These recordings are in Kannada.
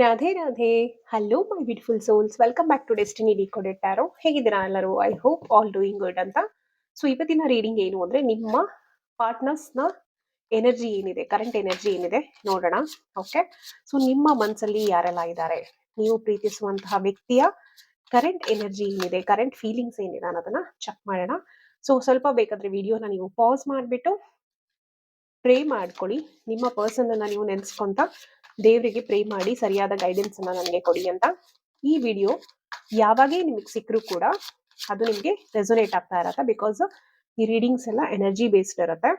Radhe Radhe. Hello my beautiful souls, welcome back to destiny decoded tarot. ಹೇಗಿದ್ದೀರಾ ಎಲ್ಲರೂ? I hope all doing good ಅಂತ. ಸೊ ಇವತ್ತಿನ ರೀಡಿಂಗ್ ಏನು ಅಂದ್ರೆ, ನಿಮ್ಮ ಪಾರ್ಟ್ನರ್ಸ್ನ ಎನರ್ಜಿ ಏನಿದೆ, ಕರೆಂಟ್ ಎನರ್ಜಿ ಏನಿದೆ ನೋಡೋಣ. ಓಕೆ, ಸೊ ನಿಮ್ಮ ಮನಸ್ಸಲ್ಲಿ ಯಾರೆಲ್ಲ ಇದ್ದಾರೆ, ನೀವು ಪ್ರೀತಿಸುವಂತಹ ವ್ಯಕ್ತಿಯ ಕರೆಂಟ್ ಎನರ್ಜಿ ಏನಿದೆ, ಕರೆಂಟ್ ಫೀಲಿಂಗ್ಸ್ ಏನಿದೆ ಅನ್ನೋದನ್ನ ಚೆಕ್ ಮಾಡೋಣ. ಸೊ ಸ್ವಲ್ಪ ಬೇಕಾದ್ರೆ ವಿಡಿಯೋನ ನೀವು ಪಾಸ್ ಮಾಡಿಬಿಟ್ಟು ಪ್ರೇ ಮಾಡ್ಕೊಳ್ಳಿ. ನಿಮ್ಮ ಪರ್ಸನ್ ಅನ್ನ ನೀವು ನೆನೆಸ್ಕೊಂತ ದೇವರಿಗೆ ಪ್ರೇ ಮಾಡಿ ಸರಿಯಾದ ಗೈಡೆನ್ಸ್ ಅನ್ನ ನನಗೆ ಕೊಡಿ ಅಂತ. ಈ ವಿಡಿಯೋ ಯಾವಾಗೇ ನಿಮಗೆ ಸಿಕ್ಕರೂ ಕೂಡ ಅದು ನಿಮಗೆ ರೆಸೊನೇಟ್ ಆಗ್ತಾ ಇರತ್ತೆ. ಬಿಕಾಸ್ ಈ ರೀಡಿಂಗ್ಸ್ ಎಲ್ಲ ಎನರ್ಜಿ ಬೇಸ್ಡ್ ಇರುತ್ತೆ.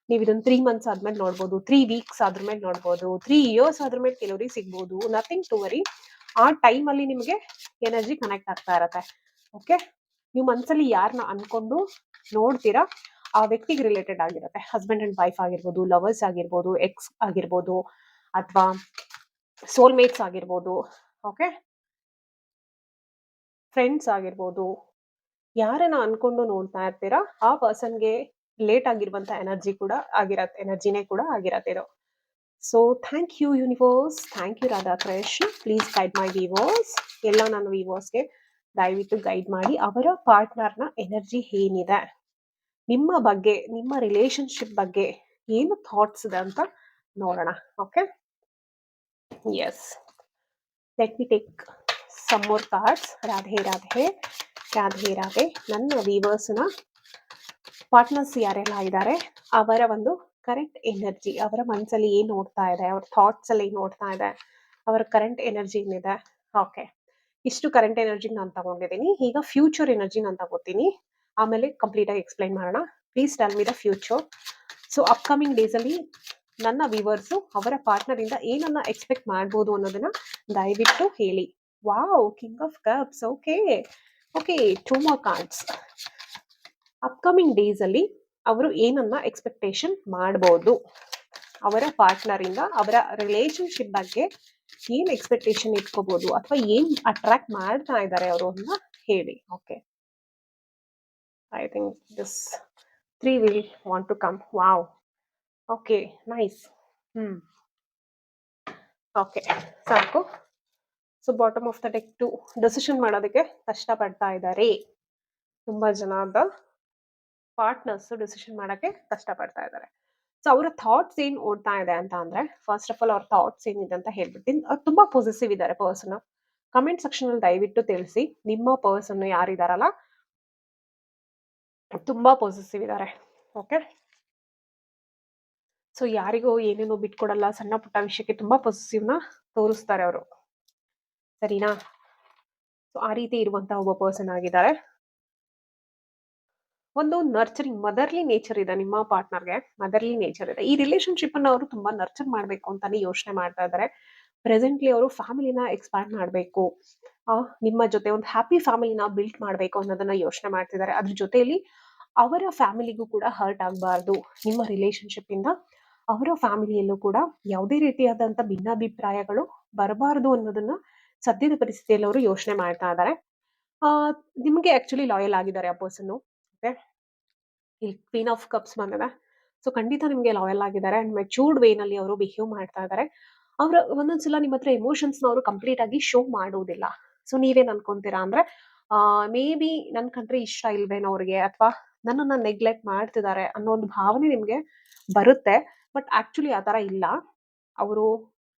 ನೀವು ಇದನ್ನ 3 ಮಂತ್ಸ್ ಆದ್ಮೇಲೆ ನೋಡ್ಬೋದು, 3 ವೀಕ್ಸ್ ಆದ್ಮೇಲೆ ನೋಡ್ಬೋದು, 3 ಇಯರ್ಸ್ ಆದ್ಮೇಲೆ ಕೆಲವರಿಗೆ ಸಿಗ್ಬೋದು. Nothing to worry. ಆ ಟೈಮ್ ಅಲ್ಲಿ ನಿಮಗೆ ಎನರ್ಜಿ ಕನೆಕ್ಟ್ ಆಗ್ತಾ ಇರತ್ತೆ. ಓಕೆ, ನೀವು ಮನ್ಸಲ್ಲಿ ಯಾರನ್ನ ಅನ್ಕೊಂಡು ನೋಡ್ತೀರಾ ಆ ವ್ಯಕ್ತಿಗೆ ರಿಲೇಟೆಡ್ ಆಗಿರುತ್ತೆ. ಹಸ್ಬೆಂಡ್ ಅಂಡ್ ವೈಫ್ ಆಗಿರ್ಬೋದು, ಲವರ್ಸ್ ಆಗಿರ್ಬೋದು, ಎಕ್ಸ್ ಆಗಿರ್ಬೋದು, ಅಥವಾ ಸೋಲ್ಮೇಟ್ಸ್ ಆಗಿರ್ಬೋದು, ಓಕೆ, ಫ್ರೆಂಡ್ಸ್ ಆಗಿರ್ಬೋದು. ಯಾರನ್ನ ಅನ್ಕೊಂಡು ನೋಡ್ತಾ ಇರ್ತೀರಾ ಆ ಪರ್ಸನ್ಗೆ ಲೇಟ್ ಆಗಿರುವಂತ ಎನರ್ಜಿ ಕೂಡ ಆಗಿರತ್ತೆ, ಎನರ್ಜಿನೇ ಕೂಡ ಆಗಿರತ್ತೆ ಇದು. So thank you universe, thank you Radha Krishna. Please guide my viewers. ಎಲ್ಲ ನನ್ನ ವಿವರ್ಸ್ಗೆ ದಯವಿಟ್ಟು ಗೈಡ್ ಮಾಡಿ. ಅವರ ಪಾರ್ಟ್ನರ್ನ ಎನರ್ಜಿ ಏನಿದೆ, ನಿಮ್ಮ ಬಗ್ಗೆ, ನಿಮ್ಮ ರಿಲೇಶನ್ಶಿಪ್ ಬಗ್ಗೆ ಏನು ಥಾಟ್ಸ್ ಇದೆ ಅಂತ ನೋಡೋಣ. Okay, yes, let me take some more cards. Radhe Radhe, Radhe Radhe. ನನ್ನ ವಿವರ್ಸ್ನ ಪಾರ್ಟ್ನರ್ಸ್ ಯಾರೆಲ್ಲ ಇದ್ದಾರೆ, ಅವರ ಒಂದು ಕರೆಂಟ್ ಎನರ್ಜಿ, ಅವರ ಮನಸ್ಸಲ್ಲಿ ಏನು ನೋಡ್ತಾ ಇದೆ, ಅವ್ರ ಥಾಟ್ಸ್ ಅಲ್ಲಿ ಏನು ನೋಡ್ತಾ ಇದೆ, ಅವರ ಕರೆಂಟ್ ಎನರ್ಜಿ ಏನಿದೆ. ಓಕೆ, ಇಷ್ಟು ಕರೆಂಟ್ ಎನರ್ಜಿ ನಾನು ತಗೊಂಡಿದ್ದೀನಿ. ಈಗ ಫ್ಯೂಚರ್ ಎನರ್ಜಿ ನಾನು ತಗೋತೀನಿ, ಆಮೇಲೆ ಕಂಪ್ಲೀಟ್ ಆಗಿ ಎಕ್ಸ್ಪ್ಲೈನ್ ಮಾಡೋಣ. Please tell me the future. So upcoming days ಅಲ್ಲಿ ನನ್ನ ವಿವರ್ಸು ಅವರ ಪಾರ್ಟ್ನರ್ ಇಂದ ಏನನ್ನ ಎಕ್ಸ್ಪೆಕ್ಟ್ ಮಾಡ್ಬೋದು ಅನ್ನೋದನ್ನ ದಯವಿಟ್ಟು ಹೇಳಿ. Wow, king of cups. Okay okay, 2 more cards. Upcoming days ಅಲ್ಲಿ ಅವರು ಏನನ್ನ ಎಕ್ಸ್ಪೆಕ್ಟೇಷನ್ ಮಾಡ್ಬೋದು, ಅವರ ಪಾರ್ಟ್ನರ್ ಇಂದ ಅವರ ರಿಲೇಶನ್ಶಿಪ್ ಬಗ್ಗೆ ಏನ್ ಎಕ್ಸ್ಪೆಕ್ಟೇಷನ್ ಇಟ್ಕೋಬಹುದು, ಅಥವಾ ಏನ್ ಅಟ್ರಾಕ್ಟ್ ಮಾಡ್ತಾ ಇದ್ದಾರೆ ಅವರು ಅಂತ ಹೇಳಿ. Okay, I think this 3 will want to come. Wow, okay, nice. Okay, ಸಾಕು. So bottom of the deck 2, decision ಮಾಡೋದಕ್ಕೆ ಕಷ್ಟ ಪಡ್ತಾ ಇದ್ದಾರೆ. ತುಂಬಾ ಜನದ ಪಾರ್ಟ್ನರ್ಸ್ ಡಿಸಿಷನ್ ಮಾಡಕ್ಕೆ ಕಷ್ಟ ಪಡ್ತಾ ಇದ್ದಾರೆ. ಸೊ ಅವರ ಥಾಟ್ಸ್ ಏನ್ ಓಡ್ತಾ ಇದೆ ಅಂತ ಅಂದ್ರೆ, ಫಸ್ಟ್ ಆಫ್ ಆಲ್ ಅವ್ರ ಥಾಟ್ಸ್ ಏನಿದೆ ಅಂತ ಹೇಳ್ಬಿಡ್ತೀನಿ. ಅವ್ರು ತುಂಬಾ ಪಾಸಿಟಿವ್ ಇದ್ದಾರೆ ಪರ್ಸನ್. ಕಮೆಂಟ್ ಸೆಕ್ಷನ್ ಅಲ್ಲಿ ದಯವಿಟ್ಟು ತಿಳಿಸಿ, ನಿಮ್ಮ ಪರ್ಸನ್ ಯಾರಿದಾರಲ್ಲ ತುಂಬಾ ಪಾಸಿಟಿವ್ ಇದ್ದಾರೆ. ಓಕೆ, ಸೊ ಯಾರಿಗೂ ಏನೇನೋ ಬಿಟ್ಕೊಡಲ್ಲ, ಸಣ್ಣ ಪುಟ್ಟ ವಿಷಯಕ್ಕೆ ತುಂಬಾ ಪಾಸಿಟಿವ್ನ ತೋರಿಸ್ತಾರೆ ಅವರು, ಸರಿನಾ? ಸೊ ಆ ರೀತಿ ಇರುವಂತ ಒಬ್ಬ ಪರ್ಸನ್ ಆಗಿದ್ದಾರೆ. ಒಂದು ನರ್ಚರಿಂಗ್, ಮದರ್ಲಿ ನೇಚರ್ ಇದೆ ನಿಮ್ಮ ಪಾರ್ಟ್ನರ್ಗೆ, ಮದರ್ಲಿ ನೇಚರ್ ಇದೆ. ಈ ರಿಲೇಶನ್ಶಿಪ್ ಅನ್ನ ಅವರು ತುಂಬಾ ನರ್ಚರ್ ಮಾಡ್ಬೇಕು ಅಂತಾನೆ ಯೋಚನೆ ಮಾಡ್ತಾ ಇದ್ದಾರೆ. ಪ್ರೆಸೆಂಟ್ಲಿ ಅವರು ಫ್ಯಾಮಿಲಿನ ಎಕ್ಸ್ಪ್ಯಾಂಡ್ ಮಾಡಬೇಕು, ನಿಮ್ಮ ಜೊತೆ ಒಂದು ಹ್ಯಾಪಿ ಫ್ಯಾಮಿಲಿನ ಬಿಲ್ಟ್ ಮಾಡಬೇಕು ಅನ್ನೋದನ್ನ ಯೋಚನೆ ಮಾಡ್ತಿದ್ದಾರೆ. ಅದ್ರ ಜೊತೆಯಲ್ಲಿ ಅವರ ಫ್ಯಾಮಿಲಿಗೂ ಕೂಡ ಹರ್ಟ್ ಆಗಬಾರ್ದು, ನಿಮ್ಮ ರಿಲೇಶನ್ಶಿಪ್ ಇಂದ ಅವರ ಫ್ಯಾಮಿಲಿಯಲ್ಲೂ ಕೂಡ ಯಾವುದೇ ರೀತಿಯಾದಂತ ಭಿನ್ನಾಭಿಪ್ರಾಯಗಳು ಬರಬಾರದು ಅನ್ನೋದನ್ನ ಸದ್ಯದ ಪರಿಸ್ಥಿತಿಯಲ್ಲಿ ಅವರು ಯೋಚನೆ ಮಾಡ್ತಾ ಇದ್ದಾರೆ. ನಿಮಗೆ ಆಕ್ಚುಲಿ ಲಾಯಲ್ ಆಗಿದ್ದಾರೆ ಆ ಪರ್ಸನ್. ಓಕೆ, ಇಲ್ಲಿ ಕ್ವೀನ್ ಆಫ್ ಕಪ್ಸ್ ಬಂದಿದೆ. ಸೊ ಖಂಡಿತ ನಿಮಗೆ ಲಾಯಲ್ ಆಗಿದ್ದಾರೆ ಅಂಡ್ ಮೆಚೂರ್ಡ್ ವೇನಲ್ಲಿ ಅವರು ಬಿಹೇವ್ ಮಾಡ್ತಾ ಇದ್ದಾರೆ. ಅವ್ರ ಒಂದೊಂದ್ಸಲ ನಿಮ್ಮ ಹತ್ರ ಎಮೋಷನ್ಸ್ ಅವರು ಕಂಪ್ಲೀಟ್ ಆಗಿ ಶೋ ಮಾಡುವುದಿಲ್ಲ. ಸೊ ನೀವೇನ್ ಅನ್ಕೊಂತೀರಾ ಅಂದ್ರೆ, ಮೇ ಬಿ ನನ್ ಕಂಡ್ರೆ ಇಷ್ಟ ಇಲ್ವೇನೋ ಅವ್ರಿಗೆ, ಅಥವಾ ನನ್ನನ್ನ ನೆಗ್ಲೆಕ್ಟ್ ಮಾಡ್ತಿದ್ದಾರೆ ಅನ್ನೋ ಒಂದು ಭಾವನೆ ನಿಮ್ಗೆ ಬರುತ್ತೆ. ಬಟ್ ಆಕ್ಚುಲಿ ಆ ತರ ಇಲ್ಲ. ಅವರು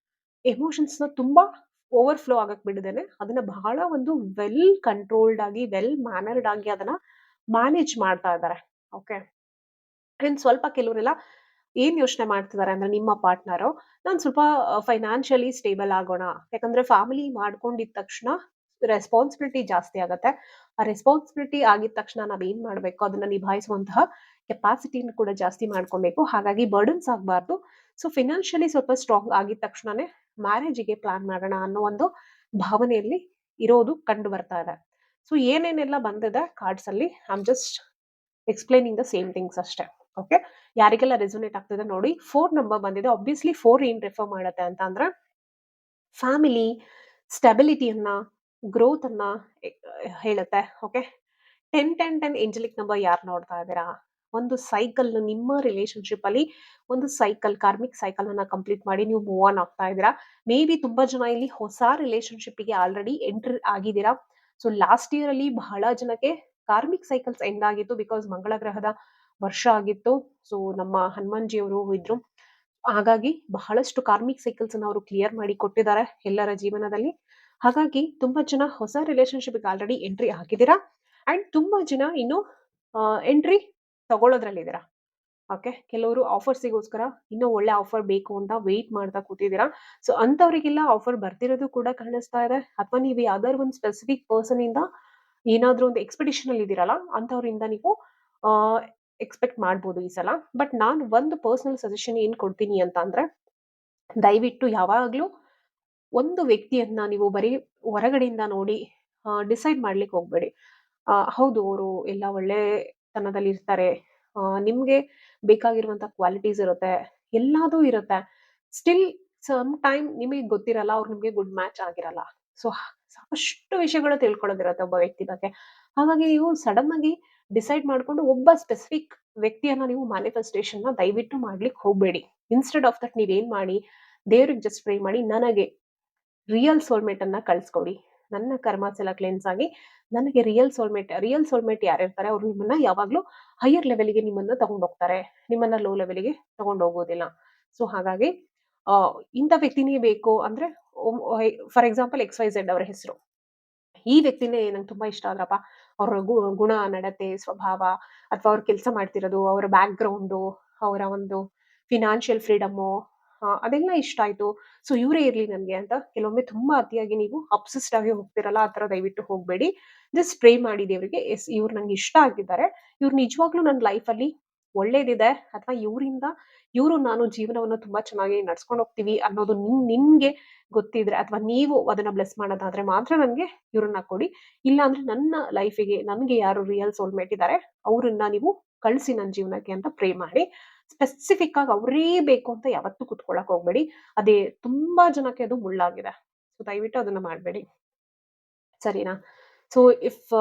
ಎಮೋಷನ್ಸ್ ನ ತುಂಬಾ ಓವರ್ ಫ್ಲೋ ಆಗಕ್ ಬಿಡದೇನೆ ಅದನ್ನ ಬಹಳ ಒಂದು ವೆಲ್ ಕಂಟ್ರೋಲ್ಡ್ ಆಗಿ, ವೆಲ್ ಮ್ಯಾನರ್ಡ್ ಆಗಿ ಅದನ್ನ ಮ್ಯಾನೇಜ್ ಮಾಡ್ತಾ ಇದ್ದಾರೆ. ಓಕೆ, ಅಂಡ್ ಸ್ವಲ್ಪ ಕೆಲವರೆಲ್ಲ ಏನ್ ಯೋಚನೆ ಮಾಡ್ತಿದ್ದಾರೆ ಅಂದ್ರೆ, ನಿಮ್ಮ ಪಾರ್ಟ್ನರು ನಾನು ಸ್ವಲ್ಪ ಫೈನಾನ್ಷಿಯಲಿ ಸ್ಟೇಬಲ್ ಆಗೋಣ, ಯಾಕಂದ್ರೆ ಫ್ಯಾಮಿಲಿ ಮಾಡ್ಕೊಂಡಿದ ತಕ್ಷಣ ರೆಸ್ಪಾನ್ಸಿಬಿಲಿಟಿ ಜಾಸ್ತಿ ಆಗತ್ತೆ. ಆ ರೆಸ್ಪಾನ್ಸಿಬಿಲಿಟಿ ಆಗಿದ ತಕ್ಷಣ ನಾವೇನ್ ಮಾಡ್ಬೇಕು ಅದನ್ನ ನಿಭಾಯಿಸುವಂತಹ ಕೆಪಾಸಿಟಿನ ಕೂಡ ಜಾಸ್ತಿ ಮಾಡ್ಕೊಬೇಕು. ಹಾಗಾಗಿ ಬರ್ಡನ್ಸ್ ಆಗ್ಬಾರ್ದು. ಸೊ ಫಿನಾನ್ಷಿಯಲಿ ಸ್ವಲ್ಪ ಸ್ಟ್ರಾಂಗ್ ಆಗಿದ ತಕ್ಷಣನೇ ಮ್ಯಾರೇಜಿಗೆ ಪ್ಲಾನ್ ಮಾಡೋಣ ಅನ್ನೋ ಒಂದು ಭಾವನೆಯಲ್ಲಿ ಇರೋದು ಕಂಡು ಬರ್ತಾ ಇದೆ. ಸೊ ಏನೇನೆಲ್ಲ ಬಂದಿದೆ ಕಾರ್ಡ್ಸ್ ಅಲ್ಲಿ, I am just explaining the same things ಅಷ್ಟೇ. ಓಕೆ, ಯಾರಿಗೆಲ್ಲ ರೆಸೊನೇಟ್ ಆಗ್ತಿದೆ ನೋಡಿ. 4 ನಂಬರ್ ಬಂದಿದೆ. ಆಬ್ವಿಯಸ್ಲಿ 4 ಏನ್ ರೆಫರ್ ಮಾಡುತ್ತೆ ಅಂತ ಅಂದ್ರೆ, ಫ್ಯಾಮಿಲಿ ಸ್ಟೆಬಿಲಿಟಿಯನ್ನ, ಗ್ರೋತ್ ಅನ್ನ ಹೇಳುತ್ತೆ. ಓಕೆ, 10 10 10 ಏಂಜಲಿಕ್ ನಂಬರ್ ಯಾರು ನೋಡ್ತಾ ಇದ್ದೀರಾ, ಒಂದು ಸೈಕಲ್ ನಿಮ್ಮ ರಿಲೇಶನ್‌ಶಿಪ್ ಅಲ್ಲಿ ಒಂದು ಸೈಕಲ್, ಕಾರ್ಮಿಕ್ ಸೈಕಲ್ ಅನ್ನ ಕಂಪ್ಲೀಟ್ ಮಾಡಿ ನೀವು ಮೂವ್ ಆನ್ ಆಗ್ತಾ ಇದ್ದೀರಾ. ಮೇ ಬಿ ತುಂಬಾ ಜನ ಇಲ್ಲಿ ಹೊಸ ರಿಲೇಶನ್‌ಶಿಪ್‌ಗೆ ಆಲ್ರೆಡಿ ಎಂಟರ್ ಆಗಿದ್ದೀರಾ. ಸೊ ಲಾಸ್ಟ್ ಇಯರ್ ಅಲ್ಲಿ ಬಹಳ ಜನಕ್ಕೆ ಕಾರ್ಮಿಕ್ ಸೈಕಲ್ಸ್ ಎಂಡ್ ಆಗಿತ್ತು. ಬಿಕಾಸ್ ಮಂಗಳ ಗ್ರಹದ ವರ್ಷ ಆಗಿತ್ತು. ಸೊ ನಮ್ಮ ಹನುಮಾನ್‌ಜಿ ಅವರು ಇದ್ರು. ಹಾಗಾಗಿ ಬಹಳಷ್ಟು ಕಾರ್ಮಿಕ್ ಸೈಕಲ್ಸ್ ಅನ್ನ ಅವರು ಕ್ಲಿಯರ್ ಮಾಡಿ ಕೊಟ್ಟಿದ್ದಾರೆ ಎಲ್ಲರ ಜೀವನದಲ್ಲಿ. ಹಾಗಾಗಿ ತುಂಬಾ ಜನ ಹೊಸ ರಿಲೇಶನ್‌ಶಿಪ್‌ಗೆ ಆಲ್ರೆಡಿ ಎಂಟ್ರಿ ಆಗಿದ್ದೀರಾ. ಅಂಡ್ ತುಂಬಾ ಜನ ಇನ್ನು ಎಂಟ್ರಿ ತಗೊಳ್ಳೋದ್ರಲ್ಲಿದ್ದೀರಾ. ಓಕೆ. ಕೆಲವರು ಆಫರ್ಸಿಗೋಸ್ಕರ ಇನ್ನೂ ಒಳ್ಳೆ ಆಫರ್ ಬೇಕು ಅಂತ ವೇಟ್ ಮಾಡ್ತಾ ಕೂತಿದ್ದೀರಾ. ಸೊ ಅಂಥವರಿಗೆಲ್ಲ ಆಫರ್ ಬರ್ತಿರೋದು ಕೂಡ ಕಾಣಿಸ್ತಾ ಇದೆ. ಅಥವಾ ನೀವು ಯಾವ್ದಾದ್ರು ಒಂದು ಸ್ಪೆಸಿಫಿಕ್ ಪರ್ಸನ್ ಇಂದ ಏನಾದ್ರೂ ಒಂದು ಎಕ್ಸ್‌ಪೆಡಿಷನ್ ಅಲ್ಲಿ ಇದ್ದೀರಲ್ಲ, ಅಂಥವ್ರಿಂದ ನೀವು ಆ, ಎಕ್ಸ್‌ಪೆಕ್ಟ್ ಮಾಡ್ಬೋದು ಈ ಸಲ. ಬಟ್ ನಾನು ಒಂದು ಪರ್ಸನಲ್ ಸಜೆಷನ್ ಏನ್ ಕೊಡ್ತೀನಿ ಅಂತ ಅಂದ್ರೆ, ದಯವಿಟ್ಟು ಯಾವಾಗ್ಲೂ ಒಂದು ವ್ಯಕ್ತಿಯನ್ನ ನೀವು ಬರೀ ಹೊರಗಡೆಯಿಂದ ನೋಡಿ ಡಿಸೈಡ್ ಮಾಡ್ಲಿಕ್ಕೆ ಹೋಗ್ಬೇಡಿ. ಹೌದು ಅವರು ಎಲ್ಲ ಒಳ್ಳೆತನದಲ್ಲಿ ಇರ್ತಾರೆ. ನಿಮ್ಗೆ ಬೇಕಾಗಿರುವಂತ ಕ್ವಾಲಿಟೀಸ್ ಇರುತ್ತೆ. ಎಲ್ಲದೂ ಇರುತ್ತೆ. ಸ್ಟಿಲ್ ಸಮ್ ಟೈಮ್ ನಿಮಗೆ ಗೊತ್ತಿರಲ್ಲ, ಅವ್ರು ನಿಮ್ಗೆ ಗುಡ್ ಮ್ಯಾಚ್ ಆಗಿರಲ್ಲ. ಸೊ ಸಾಕಷ್ಟು ವಿಷಯಗಳು ತಿಳ್ಕೊಳ್ಳೋದಿರುತ್ತೆ ಒಬ್ಬ ವ್ಯಕ್ತಿ ಬಗ್ಗೆ. ಹಾಗಾಗಿ ನೀವು ಸಡನ್ ಆಗಿ ಡಿಸೈಡ್ ಮಾಡ್ಕೊಂಡು ಒಬ್ಬ ಸ್ಪೆಸಿಫಿಕ್ ವ್ಯಕ್ತಿಯನ್ನ ನೀವು ಮ್ಯಾನಿಫೆಸ್ಟೇಷನ್‌ನ ದಯವಿಟ್ಟು ಮಾಡ್ಲಿಕ್ಕೆ ಹೋಗ್ಬೇಡಿ. ಇನ್‌ಸ್ಟೆಡ್ ಆಫ್ ದಟ್ ನೀವೇನ್ ಮಾಡಿ, ದೇವ್ರಿಗೆ ಜಸ್ಟ್ ಪ್ರೇ ಮಾಡಿ, ನನಗೆ ರಿಯಲ್ ಸೋಲ್‌ಮೇಟ್ ಅನ್ನ ಕಳ್ಸ್ಕೊಡಿ. ನನ್ನ ಕರ್ಮಾಸ್ ಎಲ್ಲ ಕ್ಲೆನ್ಸ್ ಆಗಿ ನನಗೆ ರಿಯಲ್ ಸೋಲ್‌ಮೇಟ್ ಯಾರಿರ್ತಾರೆ ಅವ್ರು ನಿಮ್ಮನ್ನ ಯಾವಾಗ್ಲೂ ಹೈಯರ್ ಲೆವೆಲ್‌ಗೆ ನಿಮ್ಮನ್ನ ತಗೊಂಡೋಗ್ತಾರೆ. ನಿಮ್ಮನ್ನ ಲೋ ಲೆವೆಲ್‌ಗೆ ತಗೊಂಡೋಗೋದಿಲ್ಲ. ಸೊ ಹಾಗಾಗಿ ಆ, ಇಂಥ ವ್ಯಕ್ತಿನೇ ಬೇಕು ಅಂದ್ರೆ ಫಾರ್ ಎಕ್ಸಾಂಪಲ್ XYZ ಅವರ ಹೆಸರು. ಈ ವ್ಯಕ್ತಿನೇ ನಂಗೆ ತುಂಬಾ ಇಷ್ಟ ಆದ್ರಪ್ಪ. ಅವ್ರ ಗುಣ, ನಡತೆ, ಸ್ವಭಾವ ಅಥವಾ ಅವ್ರು ಕೆಲಸ ಮಾಡ್ತಿರೋದು, ಅವರ ಬ್ಯಾಕ್‌ಗ್ರೌಂಡು, ಅವರ ಒಂದು ಫಿನಾನ್ಷಿಯಲ್ ಫ್ರೀಡಮ್ಮು ಅದೆಲ್ಲ ಇಷ್ಟ ಆಯ್ತು. ಸೊ ಇವರೇ ಇರ್ಲಿ ನನ್ಗೆ ಅಂತ ಕೆಲವೊಮ್ಮೆ ತುಂಬಾ ಅತಿಯಾಗಿ ನೀವು ಅಬ್ಸೆಸ್ಡ್ ಆಗಿ ಹೋಗ್ತಿರಲ್ಲ, ಆ ತರ ದಯವಿಟ್ಟು ಹೋಗ್ಬೇಡಿ. ಜಸ್ಟ್ ಪ್ರೇ ಮಾಡಿ ದೇವ್ರಿಗೆ, ಎಸ್ ಇವ್ರು ನಂಗೆ ಇಷ್ಟ ಆಗಿದ್ದಾರೆ. ಇವ್ರು ನಿಜವಾಗ್ಲೂ ನನ್ನ ಲೈಫಲ್ಲಿ ಒಳ್ಳೇದಿದೆ ಅಥವಾ ಇವರಿಂದ ಇವರು ನಾನು ಜೀವನವನ್ನ ತುಂಬಾ ಚೆನ್ನಾಗಿ ನಡ್ಸ್ಕೊಂಡು ಹೋಗ್ತೀವಿ ಅನ್ನೋದು ನಿಮ್ಗೆ ಗೊತ್ತಿದ್ರೆ ಅಥವಾ ನೀವು ಅದನ್ನ ಬ್ಲೆಸ್ ಮಾಡೋದಾದ್ರೆ ಮಾತ್ರ ನನ್ಗೆ ಇವ್ರನ್ನ ಕೊಡಿ. ಇಲ್ಲ ಅಂದ್ರೆ ನನ್ನ ಲೈಫಿಗೆ ನನ್ಗೆ ಯಾರು ರಿಯಲ್ ಸೋಲ್‌ಮೇಟ್ ಇದ್ದಾರೆ ಅವ್ರನ್ನ ನೀವು ಕಳ್ಸಿ ನನ್ನ ಜೀವನಕ್ಕೆ ಅಂತ ಪ್ರೇ ಮಾಡಿ. ಸ್ಪೆಸಿಫಿಕ್ ಆಗಿ ಅವರೇ ಬೇಕು ಅಂತ ಯಾವತ್ತೂ ಕುತ್ಕೊಳ್ಳಕ್ ಹೋಗ್ಬೇಡಿ. ಅದೇ ತುಂಬಾ ಜನಕ್ಕೆ ಅದು ಮುಳ್ಳಾಗಿದೆ. ಸೊ ದಯವಿಟ್ಟು ಅದನ್ನ ಮಾಡ್ಬೇಡಿ. ಸರಿನಾ? ಸೊ ಇಫ್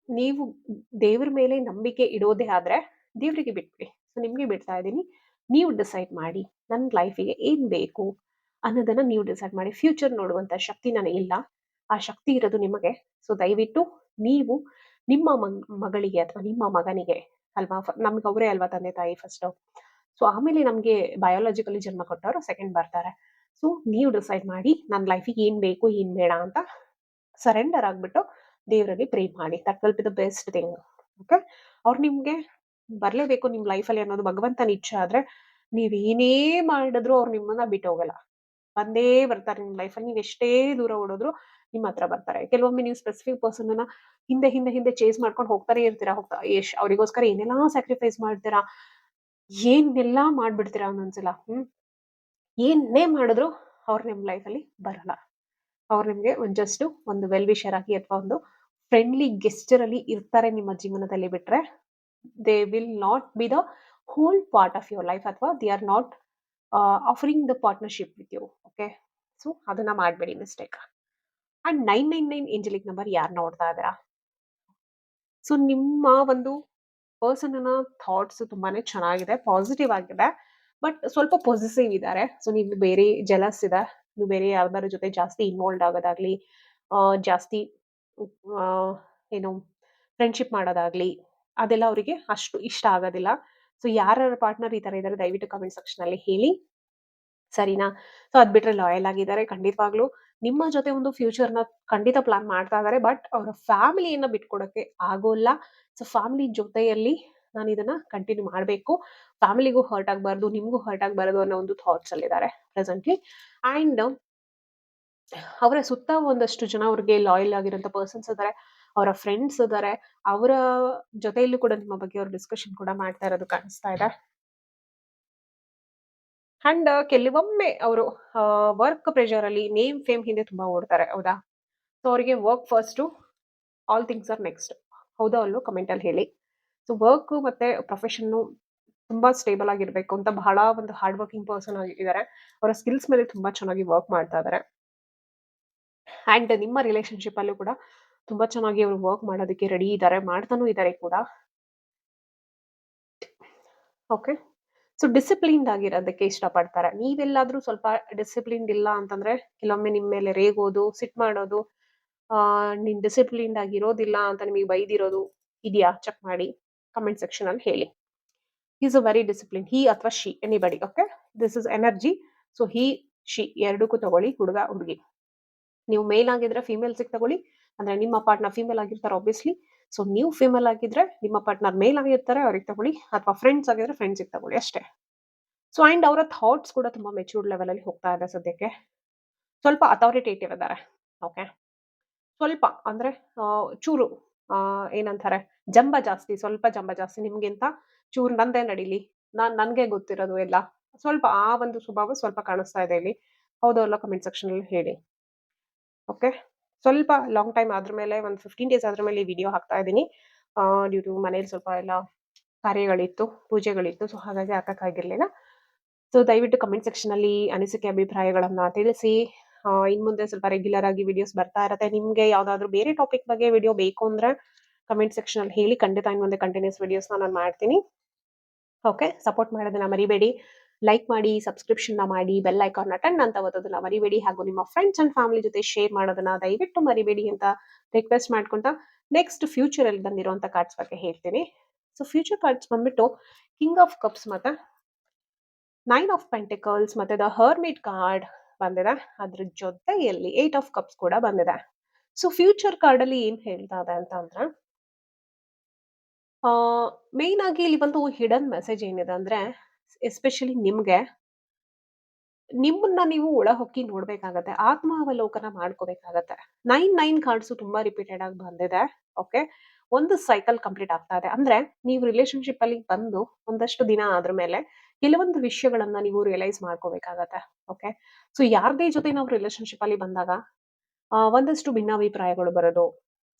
ನೀವು ದೇವ್ರ ಮೇಲೆ ನಂಬಿಕೆ ಇಡೋದೇ ಆದ್ರೆ ದೇವ್ರಿಗೆ ಬಿಟ್ಬಿಡಿ. ಸೊ ನಿಮ್ಗೆ ಬಿಡ್ತಾ ಇದ್ದೀನಿ. ನೀವು ಡಿಸೈಡ್ ಮಾಡಿ ನನ್ ಲೈಫಿಗೆ ಏನ್ ಬೇಕು ಅನ್ನೋದನ್ನ ನೀವು ಡಿಸೈಡ್ ಮಾಡಿ. ಫ್ಯೂಚರ್ ನೋಡುವಂತ ಶಕ್ತಿ ನನಗಿಲ್ಲ. ಆ ಶಕ್ತಿ ಇರೋದು ನಿಮಗೆ. ಸೊ ದಯವಿಟ್ಟು ನೀವು ನಿಮ್ಮ ಮಗಳಿಗೆ ಅಥವಾ ನಿಮ್ಮ ಮಗನಿಗೆ ಅಲ್ವಾ, ನಮ್ಗೆ ಅವರೇ ಅಲ್ವಾ ತಂದೆ ತಾಯಿ ಫಸ್ಟ್. ಸೊ ಆಮೇಲೆ ನಮ್ಗೆ ಬಯಾಲಜಿಕಲಿ ಜನ್ಮ ಕೊಟ್ಟವರು ಸೆಕೆಂಡ್ ಬರ್ತಾರೆ. ಸೊ ನೀವು ಡಿಸೈಡ್ ಮಾಡಿ ನನ್ನ ಲೈಫಿಗೆ ಏನ್ ಬೇಕು ಏನ್ ಬೇಡ ಅಂತ ಸರೆಂಡರ್ ಆಗ್ಬಿಟ್ಟು ದೇವರಲ್ಲಿ ಪ್ರೇ ಮಾಡಿ. That will be the best thing. Okay. ಅವ್ರು ನಿಮ್ಗೆ ಬರ್ಲೇಬೇಕು ನಿಮ್ ಲೈಫಲ್ಲಿ ಅನ್ನೋದು ಭಗವಂತನ ಇಚ್ಛೆ ಆದ್ರೆ ನೀವ್ ಏನೇ ಮಾಡಿದ್ರು ಅವ್ರು ನಿಮ್ಮನ್ನ ಬಿಟ್ಟು ಹೋಗಲ್ಲ. ಬಂದೇ ಬರ್ತಾರೆ ನಿಮ್ ಲೈಫಲ್ಲಿ. ನೀವ್ ಎಷ್ಟೇ ದೂರ ಓಡೋದ್ರು ನಿಮ್ಮ ಹತ್ರ ಬರ್ತಾರೆ. ಕೆಲವೊಮ್ಮೆ ನೀವು ಸ್ಪೆಸಿಫಿಕ್ ಪರ್ಸನ್ ಅನ್ನ ಹಿಂದೆ ಚೇಸ್ ಮಾಡ್ಕೊಂಡು ಹೋಗ್ತಾನೆ ಇರ್ತೀರಾ. ಅವರಿಗೋಸ್ಕರ ಏನೆಲ್ಲಾ ಸ್ಯಾಕ್ರಿಫೈಸ್ ಮಾಡ್ತೀರಾ, ಏನೆಲ್ಲಾ ಮಾಡ್ಬಿಡ್ತೀರಾ ಒಂದೊಂದ್ಸಲ. ಏನೇ ಮಾಡಿದ್ರು ಅವ್ರು ನಿಮ್ ಲೈಫಲ್ಲಿ ಬರಲ್ಲ. ಅವ್ರು ನಿಮ್ಗೆ ಜಸ್ಟ್ ಒಂದು ವೆಲ್ ವಿಷರ್ ಆಗಿ ಅಥವಾ ಒಂದು ಫ್ರೆಂಡ್ಲಿ ಗೆಸ್ಚರ್ ಅಲ್ಲಿ ಇರ್ತಾರೆ ನಿಮ್ಮ ಜೀವನದಲ್ಲಿ ಬಿಟ್ರೆ they will not be the whole part of your life ಅಥವಾ they are not offering the partnership with you. Okay. So ಅದನ್ನ ಮಾಡಬೇಡಿ ಮಿಸ್ಟೇಕ್. ಅಂಡ್ 999 ಏಂಜಲಿಕ್ ನಂಬರ್ ಯಾರು ನೋಡ್ತಾ ಇದ್ದೀರಾ? ಸೊ ನಿಮ್ಮ ಒಂದು ಪರ್ಸನ್ನ ಥಾಟ್ಸ್ ತುಂಬಾನೇ ಚೆನ್ನಾಗಿದೆ, ಪಾಸಿಟಿವ್ ಆಗಿದೆ. ಬಟ್ ಸ್ವಲ್ಪ ಪೊಸೆಸಿವ್ ಇದ್ದಾರೆ. ಸೊ ನೀವು ಬೇರೆ ಜೆಲಸ್ ಇದೆ. ನೀವು ಬೇರೆ ಯಾವ್ದಾರ ಜೊತೆ ಜಾಸ್ತಿ ಇನ್ವಾಲ್ವ್ ಆಗೋದಾಗ್ಲಿ, ಜಾಸ್ತಿ ಆ, ಏನು ಫ್ರೆಂಡ್ಶಿಪ್ ಮಾಡೋದಾಗ್ಲಿ, ಅದೆಲ್ಲ ಅವರಿಗೆ ಅಷ್ಟು ಇಷ್ಟ ಆಗೋದಿಲ್ಲ. ಸೊ ಯಾರ ಪಾರ್ಟ್ನರ್ ಈ ತರ ಇದ್ದಾರೆ ದಯವಿಟ್ಟು ಕಮೆಂಟ್ ಸೆಕ್ಷನ್ ಅಲ್ಲಿ ಹೇಳಿ. ಸರಿನಾ? ಸೊ ಅದ್ ಬಿಟ್ರೆ ಲಾಯಲ್ ಆಗಿದ್ದಾರೆ ಖಂಡಿತವಾಗ್ಲೂ. ನಿಮ್ಮ ಜೊತೆ ಒಂದು ಫ್ಯೂಚರ್‌ನ ಖಂಡಿತ ಪ್ಲಾನ್ ಮಾಡ್ತಾ ಇದ್ದಾರೆ. ಬಟ್ ಅವರ ಫ್ಯಾಮಿಲಿಯನ್ನ ಬಿಟ್ಕೊಡಕ್ಕೆ ಆಗೋಲ್ಲ. ಸೊ ಫ್ಯಾಮಿಲಿ ಜೊತೆಯಲ್ಲಿ ನಾನು ಇದನ್ನ ಕಂಟಿನ್ಯೂ ಮಾಡ್ಬೇಕು. ಫ್ಯಾಮಿಲಿಗೂ ಹರ್ಟ್ ಆಗ್ಬಾರ್ದು, ನಿಮ್ಗೂ ಹರ್ಟ್ ಆಗ್ಬಾರ್ದು ಅನ್ನೋ ಒಂದು ಥಾಟ್ಸ್ ಅಲ್ಲಿದ್ದಾರೆ ಪ್ರೆಸೆಂಟ್ಲಿ. ಅಂಡ್ ಅವರ ಸುತ್ತ ಒಂದಷ್ಟು ಜನ ಅವ್ರಿಗೆ ಲಾಯಲ್ ಆಗಿರೋಂಥ ಪರ್ಸನ್ಸ್ ಇದ್ದಾರೆ. ಅವರ ಫ್ರೆಂಡ್ಸ್ ಇದ್ದಾರೆ. ಅವರ ಜೊತೆಯಲ್ಲೂ ಕೂಡ ನಿಮ್ಮ ಬಗ್ಗೆ ಅವ್ರು ಡಿಸ್ಕಷನ್ ಕೂಡ ಮಾಡ್ತಾ ಇರೋದು ಕಾಣಿಸ್ತಾ ಇದೆ. ಅಂಡ್ ಕೆಲವೊಮ್ಮೆ ಅವರು ವರ್ಕ್ ಪ್ರೆಷರ್ ಅಲ್ಲಿ ನೇಮ್ ಫೇಮ್ ಹಿಂದೆ ತುಂಬಾ ಓಡ್ತಾರೆ. ಹೌದಾ? ಸೊ ಅವರಿಗೆ work first, all things are next. ಹೌದಾ ಅಲ್ವೋ ಕಮೆಂಟ್ ಅಲ್ಲಿ ಹೇಳಿ. ಸೊ ವರ್ಕ್ ಮತ್ತೆ ಪ್ರೊಫೆಷನ್ ತುಂಬಾ ಸ್ಟೇಬಲ್ ಆಗಿರ್ಬೇಕು ಅಂತ ಬಹಳ ಒಂದು ಹಾರ್ಡ್ ವರ್ಕಿಂಗ್ ಪರ್ಸನ್ ಆಗಿದ್ದಾರೆ. ಅವರ ಸ್ಕಿಲ್ಸ್ ಮೇಲೆ ತುಂಬಾ ಚೆನ್ನಾಗಿ ವರ್ಕ್ ಮಾಡ್ತಾ ಇದ್ದಾರೆ. ಅಂಡ್ ನಿಮ್ಮ ರಿಲೇಶನ್ಶಿಪ್ ಅಲ್ಲೂ ಕೂಡ ತುಂಬಾ ಚೆನ್ನಾಗಿ ಅವರು ವರ್ಕ್ ಮಾಡೋದಕ್ಕೆ ರೆಡಿ ಇದ್ದಾರೆ, ಮಾಡ್ತಾನೂ ಇದ್ದಾರೆ ಕೂಡ. ಓಕೆ. ಸೊ ಡಿಸಿಪ್ಲಿನ್ಡ್ ಆಗಿರೋದಕ್ಕೆ ಇಷ್ಟಪಡ್ತಾರೆ. ನೀವೆಲ್ಲಾದ್ರೂ ಸ್ವಲ್ಪ ಡಿಸಿಪ್ಲಿನ್ಡ್ ಇಲ್ಲ ಅಂತಂದ್ರೆ ಕೆಲವೊಮ್ಮೆ ನಿಮ್ಮ ಮೇಲೆ ರೇಗೋದು, ಸಿಟ್ಟು ಮಾಡೋದು, ನೀನ್ ಡಿಸಿಪ್ಲಿನ್ಡ್ ಆಗಿರೋದಿಲ್ಲ ಅಂತ ನಿಮಗೆ ಬೈದಿರೋದು ಇದೆಯಾ? ಚೆಕ್ ಮಾಡಿ ಕಮೆಂಟ್ ಸೆಕ್ಷನ್ ಅಲ್ಲಿ ಹೇಳಿ. ಈಸ್ ಅ ವೆರಿ ಡಿಸಿಪ್ಲಿನ್, ಹಿ ಅಥವಾ she anybody. Okay, this is energy. So he, she ಎರಡಕ್ಕೂ ತಗೊಳ್ಳಿ, ಹುಡುಗ ಹುಡುಗಿ. ನೀವು ಮೇಲ್ ಆಗಿದ್ರೆ ಫಿಮೇಲ್ಸಿಗೆ ತಗೊಳ್ಳಿ, ಅಂದ್ರೆ ನಿಮ್ಮ ಪಾರ್ಟ್ನರ್ ಫಿಮೇಲ್ ಆಗಿರ್ತಾರೆ ಆಬ್ವಿಯಸ್ಲಿ. ಸೊ ನೀವು ಫಿಮೇಲ್ ಆಗಿದ್ರೆ ನಿಮ್ಮ ಪಾರ್ಟ್ನರ್ ಮೇಲ್ ಆಗಿರ್ತಾರೆ, ಅವ್ರಿಗೆ ತಗೊಳ್ಳಿ, ಅಥವಾ ಫ್ರೆಂಡ್ಸ್ ಆಗಿದ್ರೆ ಫ್ರೆಂಡ್ಸಿಗೆ ತಗೊಳ್ಳಿ ಅಷ್ಟೇ. ಸೊ ಅಂಡ್ ಅವರ ಥಾಟ್ಸ್ ಕೂಡ ತುಂಬಾ ಮೆಚೂರ್ಡ್ ಲೆವೆಲ್ ಅಲ್ಲಿ ಹೋಗ್ತಾ ಇದೆ ಸದ್ಯಕ್ಕೆ. ಸ್ವಲ್ಪ ಅಥಾರಿಟೇಟಿವ್ ಇದ್ದಾರೆ. ಓಕೆ, ಸ್ವಲ್ಪ ಅಂದ್ರೆ ಚೂರು ಏನಂತಾರೆ, ಜಂಬ ಜಾಸ್ತಿ, ಸ್ವಲ್ಪ ಜಂಬ ಜಾಸ್ತಿ. ನಿಮ್ಗಿಂತ ಚೂರು ನಂದೇ ನಡೀಲಿ, ನನ್ಗೆ ಗೊತ್ತಿರೋದು ಎಲ್ಲ, ಸ್ವಲ್ಪ ಆ ಒಂದು ಸ್ವಭಾವ ಸ್ವಲ್ಪ ಕಾಣಿಸ್ತಾ ಇದೆ ಇಲ್ಲಿ. ಹೌದೋ ಅಲ್ಲ ಕಮೆಂಟ್ ಸೆಕ್ಷನ್ ಅಲ್ಲಿ ಹೇಳಿ. ಓಕೆ, ಸ್ವಲ್ಪ ಲಾಂಗ್ ಟೈಮ್ ಆದ್ರ ಮೇಲೆ, ಒಂದು 15 ಡೇಸ್ ಆದ್ರ ಮೇಲೆ ಈ ವಿಡಿಯೋ ಹಾಕ್ತಾ ಇದ್ದೀನಿ. ಡ್ಯೂ ಟು ಮನೇಲಿ ಸ್ವಲ್ಪ ಎಲ್ಲ ಕಾರ್ಯಗಳಿತ್ತು, ಪೂಜೆಗಳಿತ್ತು. ಸೊ ಹಾಗಾಗಿ ಹಾಕಕ್ಕಾಗಿರ್ಲಿಲ್ಲ. ಸೊ ದಯವಿಟ್ಟು ಕಮೆಂಟ್ ಸೆಕ್ಷನ್ ಅಲ್ಲಿ ಅನಿಸಿಕೆ ಅಭಿಪ್ರಾಯಗಳನ್ನ ತಿಳಿಸಿ. ಇನ್ ಮುಂದೆ ಸ್ವಲ್ಪ ರೆಗ್ಯುಲರ್ ಆಗಿ ವಿಡಿಯೋಸ್ ಬರ್ತಾ ಇರತ್ತೆ. ನಿಮ್ಗೆ ಯಾವ್ದಾದ್ರು ಬೇರೆ ಟಾಪಿಕ್ ಬಗ್ಗೆ ವಿಡಿಯೋ ಬೇಕು ಅಂದ್ರೆ ಕಮೆಂಟ್ ಸೆಕ್ಷನ್ ಅಲ್ಲಿ ಹೇಳಿ, ಖಂಡಿತ ಇನ್ ಮುಂದೆ ಕಂಟಿನ್ಯೂಸ್ ವಿಡಿಯೋಸ್ ನಾನು ಮಾಡ್ತೀನಿ. ಓಕೆ, ಸಪೋರ್ಟ್ ಮಾಡೋದನ್ನ ಮರಿಬೇಡಿ. ಲೈಕ್ ಮಾಡಿ, ಸಬ್ಸ್ಕ್ರಿಪ್ಷನ್ ಮಾಡಿ, ಬೆಲ್ ಐಕಾನ್ ಟನ್ ಅಂತ ಒತ್ತೋದನ್ನ ಮರಿಬೇಡಿ. ಹಾಗೂ ನಿಮ್ಮ ಫ್ರೆಂಡ್ಸ್ ಅಂಡ್ ಫ್ಯಾಮಿಲಿ ಜೊತೆ ಶೇರ್ ಮಾಡೋದನ್ನ ದಯವಿಟ್ಟು ಮರಿಬೇಡಿ ಅಂತ ರಿಕ್ವೆಸ್ಟ್ ಮಾಡ್ಕೊಂತ ನೆಕ್ಸ್ಟ್ ಫ್ಯೂಚರ್ ಅಲ್ಲಿ ಬಂದಿರುವಂತ ಕಾರ್ಡ್ಸ್ ಬಗ್ಗೆ ಹೇಳ್ತೀನಿ. ಸೊ ಫ್ಯೂಚರ್ ಕಾರ್ಡ್ಸ್ ಬಂದ್ಬಿಟ್ಟು ಕಿಂಗ್ ಆಫ್ ಕಪ್ಸ್ ಮತ್ತೆ 9 ಆಫ್ ಪೆಂಟಿಕಲ್ಸ್ ಮತ್ತೆ ದ ಹರ್ಮಿಟ್ ಕಾರ್ಡ್ ಬಂದಿದೆ. ಅದ್ರ ಜೊತೆಯಲ್ಲಿ 8 ಆಫ್ ಕಪ್ಸ್ ಕೂಡ ಬಂದಿದೆ. ಸೊ ಫ್ಯೂಚರ್ ಕಾರ್ಡ್ ಅಲ್ಲಿ ಏನ್ ಹೇಳ್ತಾ ಇದೆ ಅಂತ ಅಂದ್ರೆ, ಮೇನ್ ಆಗಿ ಇಲ್ಲಿ ಒಂದು ಹಿಡನ್ ಮೆಸೇಜ್ ಏನಿದೆ ಅಂದ್ರೆ, ಎಸ್ಪೆಷಲಿ ನಿಮ್ಗೆ ನಿಮ್ಮನ್ನ ನೀವು ಒಳ ಹೊಕ್ಕಿ ನೋಡ್ಬೇಕಾಗತ್ತೆ, ಆತ್ಮಾವಲೋಕನ ಮಾಡ್ಕೋಬೇಕಾಗತ್ತೆ. 9 ಕಾರ್ಡ್ಸ್ ತುಂಬಾ ರಿಪೀಟೆಡ್ ಆಗಿ ಬಂದಿದೆ. ಓಕೆ, ಒಂದು ಸೈಕಲ್ ಕಂಪ್ಲೀಟ್ ಆಗ್ತಾ ಇದೆ. ಅಂದ್ರೆ ನೀವು ರಿಲೇಶನ್ಶಿಪ್ ಅಲ್ಲಿ ಬಂದು ಒಂದಷ್ಟು ದಿನ ಆದ್ರ ಮೇಲೆ ಕೆಲವೊಂದು ವಿಷಯಗಳನ್ನ ನೀವು ರಿಯಲೈಸ್ ಮಾಡ್ಕೋಬೇಕಾಗತ್ತೆ. ಓಕೆ, ಸೊ ಯಾರದೇ ಜೊತೆ ನಾವು ರಿಲೇಶನ್ಶಿಪ್ ಅಲ್ಲಿ ಬಂದಾಗ ಒಂದಷ್ಟು ಭಿನ್ನಾಭಿಪ್ರಾಯಗಳು ಬರೋದು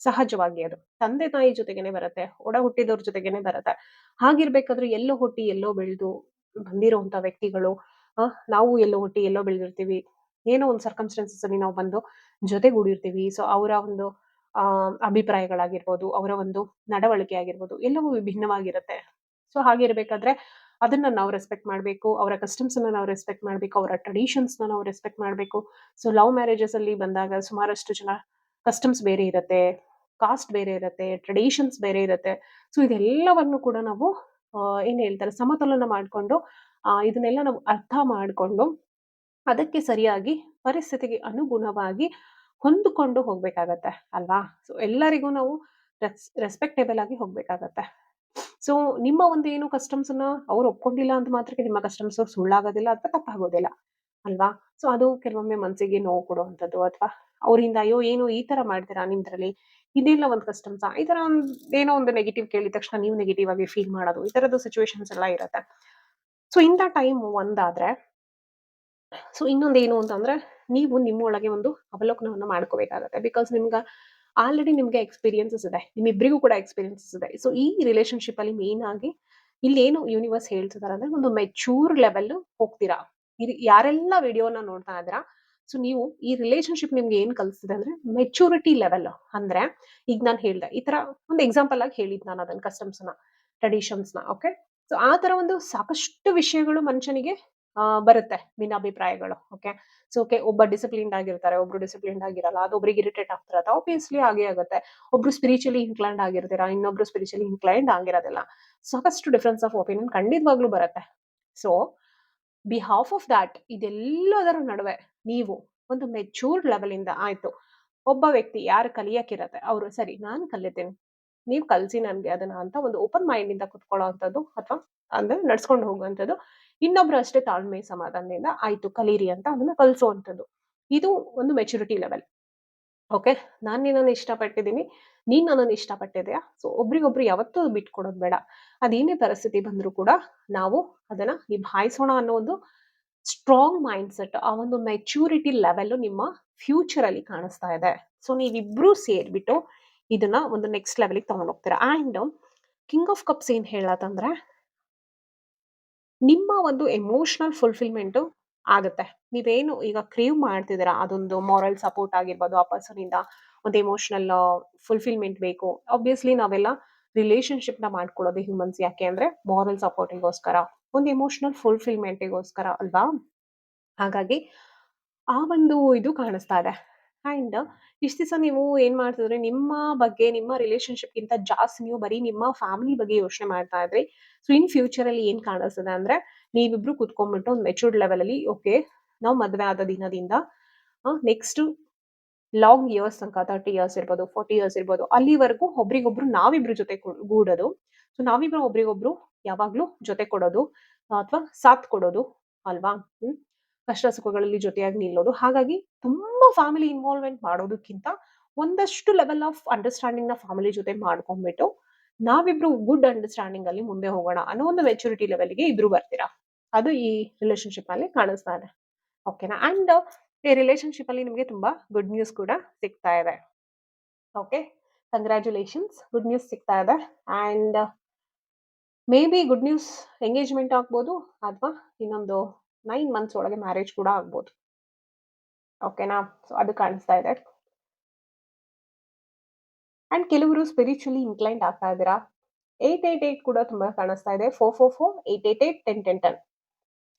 ಸಹಜವಾಗಿ. ಅದು ತಂದೆ ತಾಯಿ ಜೊತೆಗೇನೆ ಬರುತ್ತೆ, ಒಡ ಹುಟ್ಟಿದವ್ರ ಜೊತೆಗೇನೆ ಬರುತ್ತೆ. ಹಾಗಿರ್ಬೇಕಾದ್ರೆ ಎಲ್ಲೋ ಹುಟ್ಟಿ ಎಲ್ಲೋ ಬೆಳೆದು ಬಂದಿರುವಂತ ವ್ಯಕ್ತಿಗಳು, ನಾವು ಎಲ್ಲೋ ಹುಟ್ಟಿ ಎಲ್ಲೋ ಬೆಳೆದಿರ್ತೀವಿ, ಏನೋ ಒಂದು ಸರ್ಕಮ್ಸ್ಟೆನ್ಸಸ್ ಅಲ್ಲಿ ನಾವು ಬಂದು ಜೊತೆಗೂಡಿರ್ತೀವಿ. ಸೊ ಅವರ ಒಂದು ಅಭಿಪ್ರಾಯಗಳಾಗಿರ್ಬೋದು, ಅವರ ಒಂದು ನಡವಳಿಕೆ ಆಗಿರ್ಬೋದು, ಎಲ್ಲವೂ ವಿಭಿನ್ನವಾಗಿರುತ್ತೆ. ಸೊ ಹಾಗಿರ್ಬೇಕಾದ್ರೆ ಅದನ್ನ ನಾವು ರೆಸ್ಪೆಕ್ಟ್ ಮಾಡಬೇಕು. ಅವರ ಕಸ್ಟಮ್ಸ್ ಅನ್ನ ನಾವು ರೆಸ್ಪೆಕ್ಟ್ ಮಾಡಬೇಕು, ಅವರ ಟ್ರೆಡಿಷನ್ಸ್ ನ ನಾವು ರೆಸ್ಪೆಕ್ಟ್ ಮಾಡಬೇಕು. ಸೊ ಲವ್ ಮ್ಯಾರೇಜಸ್ ಅಲ್ಲಿ ಬಂದಾಗ ಸುಮಾರಷ್ಟು ಜನ ಕಸ್ಟಮ್ಸ್ ಬೇರೆ ಇರುತ್ತೆ, ಕಾಸ್ಟ್ ಬೇರೆ ಇರುತ್ತೆ, ಟ್ರೆಡಿಷನ್ಸ್ ಬೇರೆ ಇರುತ್ತೆ. ಸೊ ಇದೆಲ್ಲವನ್ನು ಕೂಡ ನಾವು ಏನ್ ಹೇಳ್ತಾರೆ, ಸಮತೋಲನ ಮಾಡ್ಕೊಂಡು ಇದನ್ನೆಲ್ಲ ನಾವು ಅರ್ಥ ಮಾಡ್ಕೊಂಡು ಅದಕ್ಕೆ ಸರಿಯಾಗಿ ಪರಿಸ್ಥಿತಿಗೆ ಅನುಗುಣವಾಗಿ ಹೊಂದಿಕೊಂಡು ಹೋಗ್ಬೇಕಾಗತ್ತೆ ಅಲ್ವಾ? ಸೊ ಎಲ್ಲರಿಗೂ ನಾವು ರೆಸ್ಪೆಕ್ಟೇಬಲ್ ಆಗಿ ಹೋಗ್ಬೇಕಾಗತ್ತೆ. ಸೊ ನಿಮ್ಮ ಒಂದು ಏನು ಕಸ್ಟಮ್ಸ್ ಅನ್ನ ಅವ್ರು ಒಪ್ಕೊಂಡಿಲ್ಲ ಅಂತ ಮಾತ್ರಕ್ಕೆ ನಿಮ್ಮ ಕಸ್ಟಮ್ಸ್ ಸುಳ್ಳಾಗೋದಿಲ್ಲ ಅಥವಾ ತಪ್ಪಾಗೋದಿಲ್ಲ ಅಲ್ವಾ? ಸೊ ಅದು ಕೆಲವೊಮ್ಮೆ ಮನಸ್ಸಿಗೆ ನೋವು ಕೊಡುವಂಥದ್ದು, ಅಥವಾ ಅವರಿಂದ ಅಯ್ಯೋ ಏನು ಈ ತರ ಮಾಡ್ತೀರಾ ನಿಮ್ದ್ರಲ್ಲಿ, ಇದೆಲ್ಲ ಒಂದು ಕಸ್ಟಮ್ಸಾ, ಈ ತರ ಏನೋ ಒಂದು ನೆಗೆಟಿವ್ ಕೇಳಿದ ತಕ್ಷಣ ನೀವು ನೆಗೆಟಿವ್ ಆಗಿ ಫೀಲ್ ಮಾಡೋದು, ಈ ತರದ್ದು ಸಿಚುವೇಶನ್ಸ್ ಎಲ್ಲ ಇರುತ್ತೆ. ಸೊ ಇಂಥ ಟೈಮ್ ಒಂದಾದ್ರೆ, ಸೊ ಇನ್ನೊಂದೇನು ಅಂತಂದ್ರೆ, ನೀವು ನಿಮ್ಮೊಳಗೆ ಒಂದು ಅವಲೋಕನವನ್ನ ಮಾಡ್ಕೋಬೇಕಾಗತ್ತೆ. ಬಿಕಾಸ್ ಆಲ್ರೆಡಿ ನಿಮ್ಗೆ ಎಕ್ಸ್ಪೀರಿಯನ್ಸಸ್ ಇದೆ, ನಿಮ್ಮಿಬ್ಬರಿಗೂ ಕೂಡ ಎಕ್ಸ್ಪೀರಿಯನ್ಸಸ್ ಇದೆ. ಸೊ ಈ ರಿಲೇಶನ್ಶಿಪ್ ಅಲ್ಲಿ ಮೇನ್ ಆಗಿ ಇಲ್ಲೇನು ಯೂನಿವರ್ಸ್ ಹೇಳ್ತಿದಾರೆ ಅಂದ್ರೆ, ಒಂದು ಮೆಚೂರ್ ಲೆವೆಲ್ ಹೋಗ್ತೀರಾ. ಯಾರೆಲ್ಲ ವಿಡಿಯೋನ ನೋಡ್ತಾ ಇದ್ದೀರಾ, ಸೊ ನೀವು ಈ ರಿಲೇಶನ್ಶಿಪ್ ನಿಮ್ಗೆ ಏನ್ ಕಲಿಸ್ತಿದೆ ಅಂದ್ರೆ ಮೆಚೂರಿಟಿ ಲೆವೆಲ್. ಅಂದ್ರೆ ಈಗ ನಾನು ಹೇಳ್ದೆ, ಈ ತರ ಒಂದು ಎಕ್ಸಾಂಪಲ್ ಆಗಿ ಹೇಳಿದ್ ನಾನು ಅದನ್ನ, ಕಸ್ಟಮ್ಸ್ ನ, ಟ್ರೆಡಿಷನ್ಸ್ ನ. ಓಕೆ, ಸೊ ಆ ತರ ಒಂದು ಸಾಕಷ್ಟು ವಿಷಯಗಳು ಮನುಷ್ಯನಿಗೆ ಬರುತ್ತೆ, ಭಿನ್ನಾಭಿಪ್ರಾಯಗಳು. ಓಕೆ, ಸೊ ಓಕೆ, ಒಬ್ಬ ಡಿಸಿಪ್ಲಿನ್ಡ್ ಆಗಿರ್ತಾರೆ, ಒಬ್ರು ಡಿಸಿಪ್ಲಿನ್ಡ್ ಆಗಿರಲ್ಲ, ಅದು ಒಬ್ರಿಗೆ ಇರಿಟೇಟ್ ಆಗ್ತಿರತ್ತೆ, ಆಬ್ವಿಯಸ್ಲಿ ಹಾಗೆ ಆಗುತ್ತೆ. ಒಬ್ರು ಸ್ಪಿರಿಚುಲಿ ಇನ್ಕ್ಲೈನ್ಡ್ ಆಗಿರ್ತೀರಾ, ಇನ್ನೊಬ್ರು ಸ್ಪಿರಿಚುಲಿ ಇನ್ಕ್ಲೈನ್ಡ್ ಆಗಿರೋದಿಲ್ಲ. ಸಾಕಷ್ಟು ಡಿಫ್ರೆನ್ಸ್ ಆಫ್ ಒಪಿನಿಯನ್ ಖಂಡಿತವಾಗ್ಲೂ ಬರುತ್ತೆ. ಸೊ ಬಿಹಾಫ್ ಆಫ್ ದಾಟ್, ಇದೆಲ್ಲದರ ನಡುವೆ ನೀವು ಒಂದು ಮೆಚೂರ್ಡ್ ಲೆವೆಲ್ ಇಂದ ಆಯ್ತು, ಒಬ್ಬ ವ್ಯಕ್ತಿ ಯಾರು ಕಲಿಯಕ್ಕಿರತ್ತೆ ಅವರು ಸರಿ ನಾನು ಕಲಿತೀನಿ, ನೀವ್ ಕಲ್ಸಿ ನನ್ಗೆ ಅದನ್ನ ಅಂತ ಒಂದು ಓಪನ್ ಮೈಂಡ್ ಇಂದ ಕುತ್ಕೊಳ್ಳೋ ಅಂಥದ್ದು, ಅಥವಾ ಅಂದ್ರೆ ನಡ್ಸ್ಕೊಂಡು ಹೋಗುವಂಥದ್ದು. ಇನ್ನೊಬ್ರು ಅಷ್ಟೇ ತಾಳ್ಮೆ ಸಮಾಧಾನದಿಂದ ಆಯ್ತು ಕಲೀರಿ ಅಂತ ಅದನ್ನ ಕಲ್ಸೋವಂಥದ್ದು. ಇದು ಒಂದು ಮೆಚುರಿಟಿ ಲೆವೆಲ್. ಓಕೆ, ನಾನ್ ನಿನ್ನನ್ನು ಇಷ್ಟಪಟ್ಟಿದ್ದೀನಿ, ನೀನ್ ನನ್ನನ್ನು ಇಷ್ಟಪಟ್ಟಿದ್ಯಾ. ಸೊ ಒಬ್ರಿಗೊಬ್ರು ಯಾವತ್ತೂ ಬಿಟ್ಕೊಡೋದು ಬೇಡ. ಅದೇನೇ ಪರಿಸ್ಥಿತಿ ಬಂದ್ರೂ ಕೂಡ ನಾವು ಅದನ್ನ ನಿಭಾಯಿಸೋಣ ಅನ್ನೋ ಒಂದು ಸ್ಟ್ರಾಂಗ್ ಮೈಂಡ್ ಸೆಟ್, ಆ ಒಂದು ಮೆಚೂರಿಟಿ ಲೆವೆಲ್ ನಿಮ್ಮ ಫ್ಯೂಚರ್ ಅಲ್ಲಿ ಕಾಣಿಸ್ತಾ ಇದೆ. ಸೊ ನೀವಿಬ್ರು ಸೇರ್ಬಿಟ್ಟು ಇದನ್ನ ಒಂದು ನೆಕ್ಸ್ಟ್ ಲೆವೆಲ್ಗೆ ತಗೊಂಡ್ ಹೋಗ್ತೀರಾ. ಅಂಡ್ ಕಿಂಗ್ ಆಫ್ ಕಪ್ಸ್ ಏನ್ ಹೇಳತ್ತಂದ್ರೆ, ನಿಮ್ಮ ಒಂದು ಎಮೋಷನಲ್ ಫುಲ್ಫಿಲ್ಮೆಂಟ್ ಆಗುತ್ತೆ. ನೀವೇನು ಈಗ ಕ್ರೇವ್ ಮಾಡ್ತಿದ್ದೀರಾ, ಅದೊಂದು ಮಾರಲ್ ಸಪೋರ್ಟ್ ಆಗಿರ್ಬೋದು, ಆ ಪರ್ಸನ್ ಇಂದ ಒಂದು ಎಮೋಷನಲ್ ಫುಲ್ಫಿಲ್ಮೆಂಟ್ ಬೇಕು. ಆಬ್ವಿಯಸ್ಲಿ ನಾವೆಲ್ಲ ರಿಲೇಶನ್ಶಿಪ್ ನ ಮಾಡ್ಕೊಳ್ಳೋದು ಹ್ಯೂಮನ್ಸ್ ಯಾಕೆ ಅಂದ್ರೆ ಮಾರಲ್ ಸಪೋರ್ಟಿಗೋಸ್ಕರ, ಒಂದು ಎಮೋಷನಲ್ ಫುಲ್ಫಿಲ್ಮೆಂಟಿಗೋಸ್ಕರ ಅಲ್ವಾ? ಹಾಗಾಗಿ ಆ ಒಂದು ಇದು ಕಾಣಿಸ್ತಾ ಇದೆ. ಅಂಡ್ ಇಷ್ಟು ದಿವಸ ನೀವು ಏನ್ ಮಾಡ್ತಿದ್ರಿ, ನಿಮ್ಮ ಬಗ್ಗೆ ನಿಮ್ಮ ರಿಲೇಶನ್ಶಿಪ್ ಗಿಂತ ಜಾಸ್ತಿ ನೀವು ಬರೀ ನಿಮ್ಮ ಫ್ಯಾಮಿಲಿ ಬಗ್ಗೆ ಯೋಚನೆ ಮಾಡ್ತಾ ಇದ್ರಿ. ಸೊ ಇನ್ ಫ್ಯೂಚರ್ ಅಲ್ಲಿ ಏನ್ ಕಾಣಿಸ್ತದೆ ಅಂದ್ರೆ, ನೀವಿಬ್ರು ಕುತ್ಕೊಂಡ್ಬಿಟ್ಟು ಒಂದು ಮೆಚೂರ್ಡ್ ಲೆವೆಲ್ ಅಲ್ಲಿ ಓಕೆ, ನಾವು ಮದ್ವೆ ಆದ ದಿನದಿಂದ ನೆಕ್ಸ್ಟ್ ಲಾಂಗ್ ಇಯರ್ಸ್ ತನಕ 30 ಇಯರ್ಸ್ ಇರ್ಬೋದು, 40 ಇಯರ್ಸ್ ಇರ್ಬೋದು, ಅಲ್ಲಿವರೆಗೂ ಒಬ್ರಿಗೊಬ್ರು ನಾವಿಬ್ರು ಜೊತೆ ಗೂಡೋದು. ಸೊ ನಾವಿಬ್ರು ಒಬ್ರಿಗೊಬ್ರು ಯಾವಾಗ್ಲೂ ಜೊತೆ ಕೊಡೋದು ಅಥವಾ ಸಾಥ್ ಕೊಡೋದು ಅಲ್ವಾ? ಕಷ್ಟ ಸುಖಗಳಲ್ಲಿ ಜೊತೆಯಾಗಿ ನಿಲ್ಲೋದು. ಹಾಗಾಗಿ ತುಂಬಾ ಫ್ಯಾಮಿಲಿ ಇನ್ವಾಲ್ವ್‌ಮೆಂಟ್ ಮಾಡೋದಕ್ಕಿಂತ ಒಂದಷ್ಟು ಲೆವೆಲ್ ಆಫ್ ಅಂಡರ್‌ಸ್ಟ್ಯಾಂಡಿಂಗ್‌ನ ಫ್ಯಾಮಿಲಿ ಜೊತೆ ಮಾಡ್ಕೊಂಡ್ಬಿಟ್ಟು, ನಾವಿಬ್ರು ಗುಡ್ ಅಂಡರ್‌ಸ್ಟ್ಯಾಂಡಿಂಗ್ ಅಲ್ಲಿ ಮುಂದೆ ಹೋಗೋಣ ಅನ್ನೋ ಒಂದು ಮೆಚುರಿಟಿ ಲೆವೆಲ್‌ಗೆ ಇಬ್ರು ಬರ್ತೀರಾ. ಅದು ಈ ರಿಲೇಶನ್‌ಶಿಪ್ ಅಲ್ಲಿ ಕಾಣಿಸ್ತಾ ಇದೆ. ಓಕೆನಾ? ಅಂಡ್ ಈ ರಿಲೇಶನ್‌ಶಿಪ್ ಅಲ್ಲಿ ನಿಮ್ಗೆ ತುಂಬಾ ಗುಡ್ ನ್ಯೂಸ್ ಕೂಡ ಸಿಗ್ತಾ ಇದೆ. ಓಕೆ. ಕಂಗ್ರಾಚುಲೇಷನ್ಸ್. ಗುಡ್ ನ್ಯೂಸ್ ಸಿಗ್ತಾ ಇದೆ. And may be good news engagement ಆಗ್ಬೋದು ಅಥವಾ ಇನ್ನೊಂದು 9 ಮಂತ್ಸ್ ಒಳಗೆ ಮ್ಯಾರೇಜ್ ಕೂಡ ಆಗ್ಬೋದು. ಓಕೆನಾ? ಸೊ ಅದು ಕಾಣಿಸ್ತಾ ಇದೆ. ಅಂಡ್ ಕೆಲವರು ಸ್ಪಿರಿಚುವಲಿ ಇನ್ಕ್ಲೈನ್ಡ್ ಆಗ್ತಾ ಇದ್ದೀರಾ. 888 ಕೂಡ ತುಂಬಾ ಕಾಣಿಸ್ತಾ ಇದೆ. 444 888 1010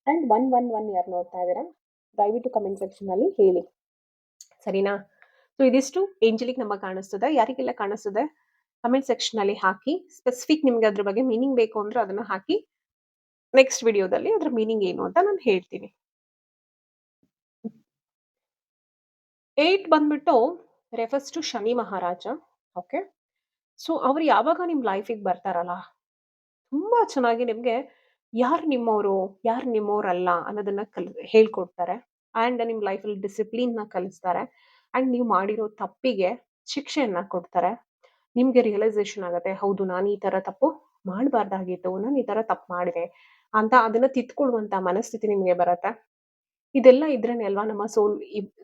ಅಂಡ್ 111 ಯಾರು ನೋಡ್ತಾ ಇದ್ದೀರಾ, ದಯವಿಟ್ಟು ಕಮೆಂಟ್ ಸೆಕ್ಷನ್ ಅಲ್ಲಿ ಹೇಳಿ. ಸರಿನಾ? ಸೊ ಇದಿಷ್ಟು ಏಂಜಲಿಕ್ ನಂಬರ್ ಕಾಣಿಸ್ತದೆ. ಯಾರಿಗೆಲ್ಲ ಕಾಣಿಸ್ತದೆ ಕಮೆಂಟ್ ಸೆಕ್ಷನ್ ಅಲ್ಲಿ ಹಾಕಿ. ಸ್ಪೆಸಿಫಿಕ್ ನಿಮ್ಗೆ ಅದ್ರ ಬಗ್ಗೆ ಮೀನಿಂಗ್ ಬೇಕು ಅಂದ್ರೆ ಅದನ್ನ ಹಾಕಿ. ನೆಕ್ಸ್ಟ್ ವಿಡಿಯೋದಲ್ಲಿ ಅದ್ರ ಮೀನಿಂಗ್ ಏನು ಅಂತ ನಾನು ಹೇಳ್ತೀನಿ. 8 ಬಂದ್ಬಿಟ್ಟು refers to Shani Maharaja. Okay. So ಅವ್ರು ಯಾವಾಗ ನಿಮ್ ಲೈಫಿಗೆ ಬರ್ತಾರಲ್ಲ, ತುಂಬಾ ಚೆನ್ನಾಗಿ ನಿಮ್ಗೆ ಯಾರು ನಿಮ್ಮವರು, ಯಾರು ನಿಮ್ಮವರಲ್ಲ ಅನ್ನೋದನ್ನ ಹೇಳ್ಕೊಡ್ತಾರೆ. ಅಂಡ್ ನಿಮ್ ಲೈಫಲ್ಲಿ ಡಿಸಿಪ್ಲಿನ್ ನ ಕಲಿಸ್ತಾರೆ. ಅಂಡ್ ನೀವು ಮಾಡಿರೋ ತಪ್ಪಿಗೆ ಶಿಕ್ಷೆಯನ್ನ ಕೊಡ್ತಾರೆ. ನಿಮ್ಗೆ ರಿಯಲೈಸೇಷನ್ ಆಗುತ್ತೆ, ಹೌದು ನಾನು ಈ ತರ ತಪ್ಪು ಮಾಡಬಾರ್ದಾಗಿತ್ತು, ನಾನು ಈ ತರ ತಪ್ಪು ಮಾಡಿದೆ ಅಂತ ಅದನ್ನ ತಿದ್ಕೊಳ್ಳುವಂತ ಮನಸ್ಥಿತಿ ನಿಮ್ಗೆ ಬರುತ್ತೆ. ಇದೆಲ್ಲ ಇದ್ರೇನೆ ಅಲ್ವಾ ನಮ್ಮ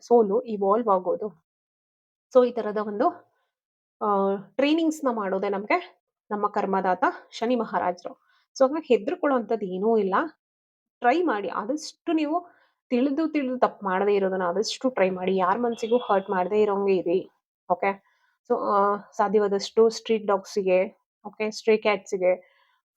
ಸೋಲು ಇವಾಲ್ವ್ ಆಗೋದು. ಸೊ ಈ ತರದ ಒಂದು ಟ್ರೈನಿಂಗ್ಸ್‌ನ ಮಾಡೋದೇ ನಮ್ಗೆ ನಮ್ಮ ಕರ್ಮದಾತ ಶನಿ ಮಹಾರಾಜರು. ಸೊ ಹಾಗಾಗಿ ಹೆದರ್ಕೊಳ್ಳುವಂಥದ್ದು ಏನೂ ಇಲ್ಲ. ಟ್ರೈ ಮಾಡಿ. ಆದಷ್ಟು ನೀವು ತಿಳಿದು ತಪ್ಪು ಮಾಡದೇ ಇರೋದನ್ನ ಆದಷ್ಟು ಟ್ರೈ ಮಾಡಿ. ಯಾರ ಮನಸ್ಸಿಗೂ ಹರ್ಟ್ ಮಾಡದೇ ಇರೋಂಗೆ ಇರಿ. ಓಕೆ. ಸೊ ಸಾಧ್ಯವಾದಷ್ಟು ಸ್ಟ್ರೀಟ್ ಡಾಗ್ಸ್‌ಗೆ, ಓಕೆ, ಸ್ಟ್ರೇ ಕ್ಯಾಟ್ಸ್‌ಗೆ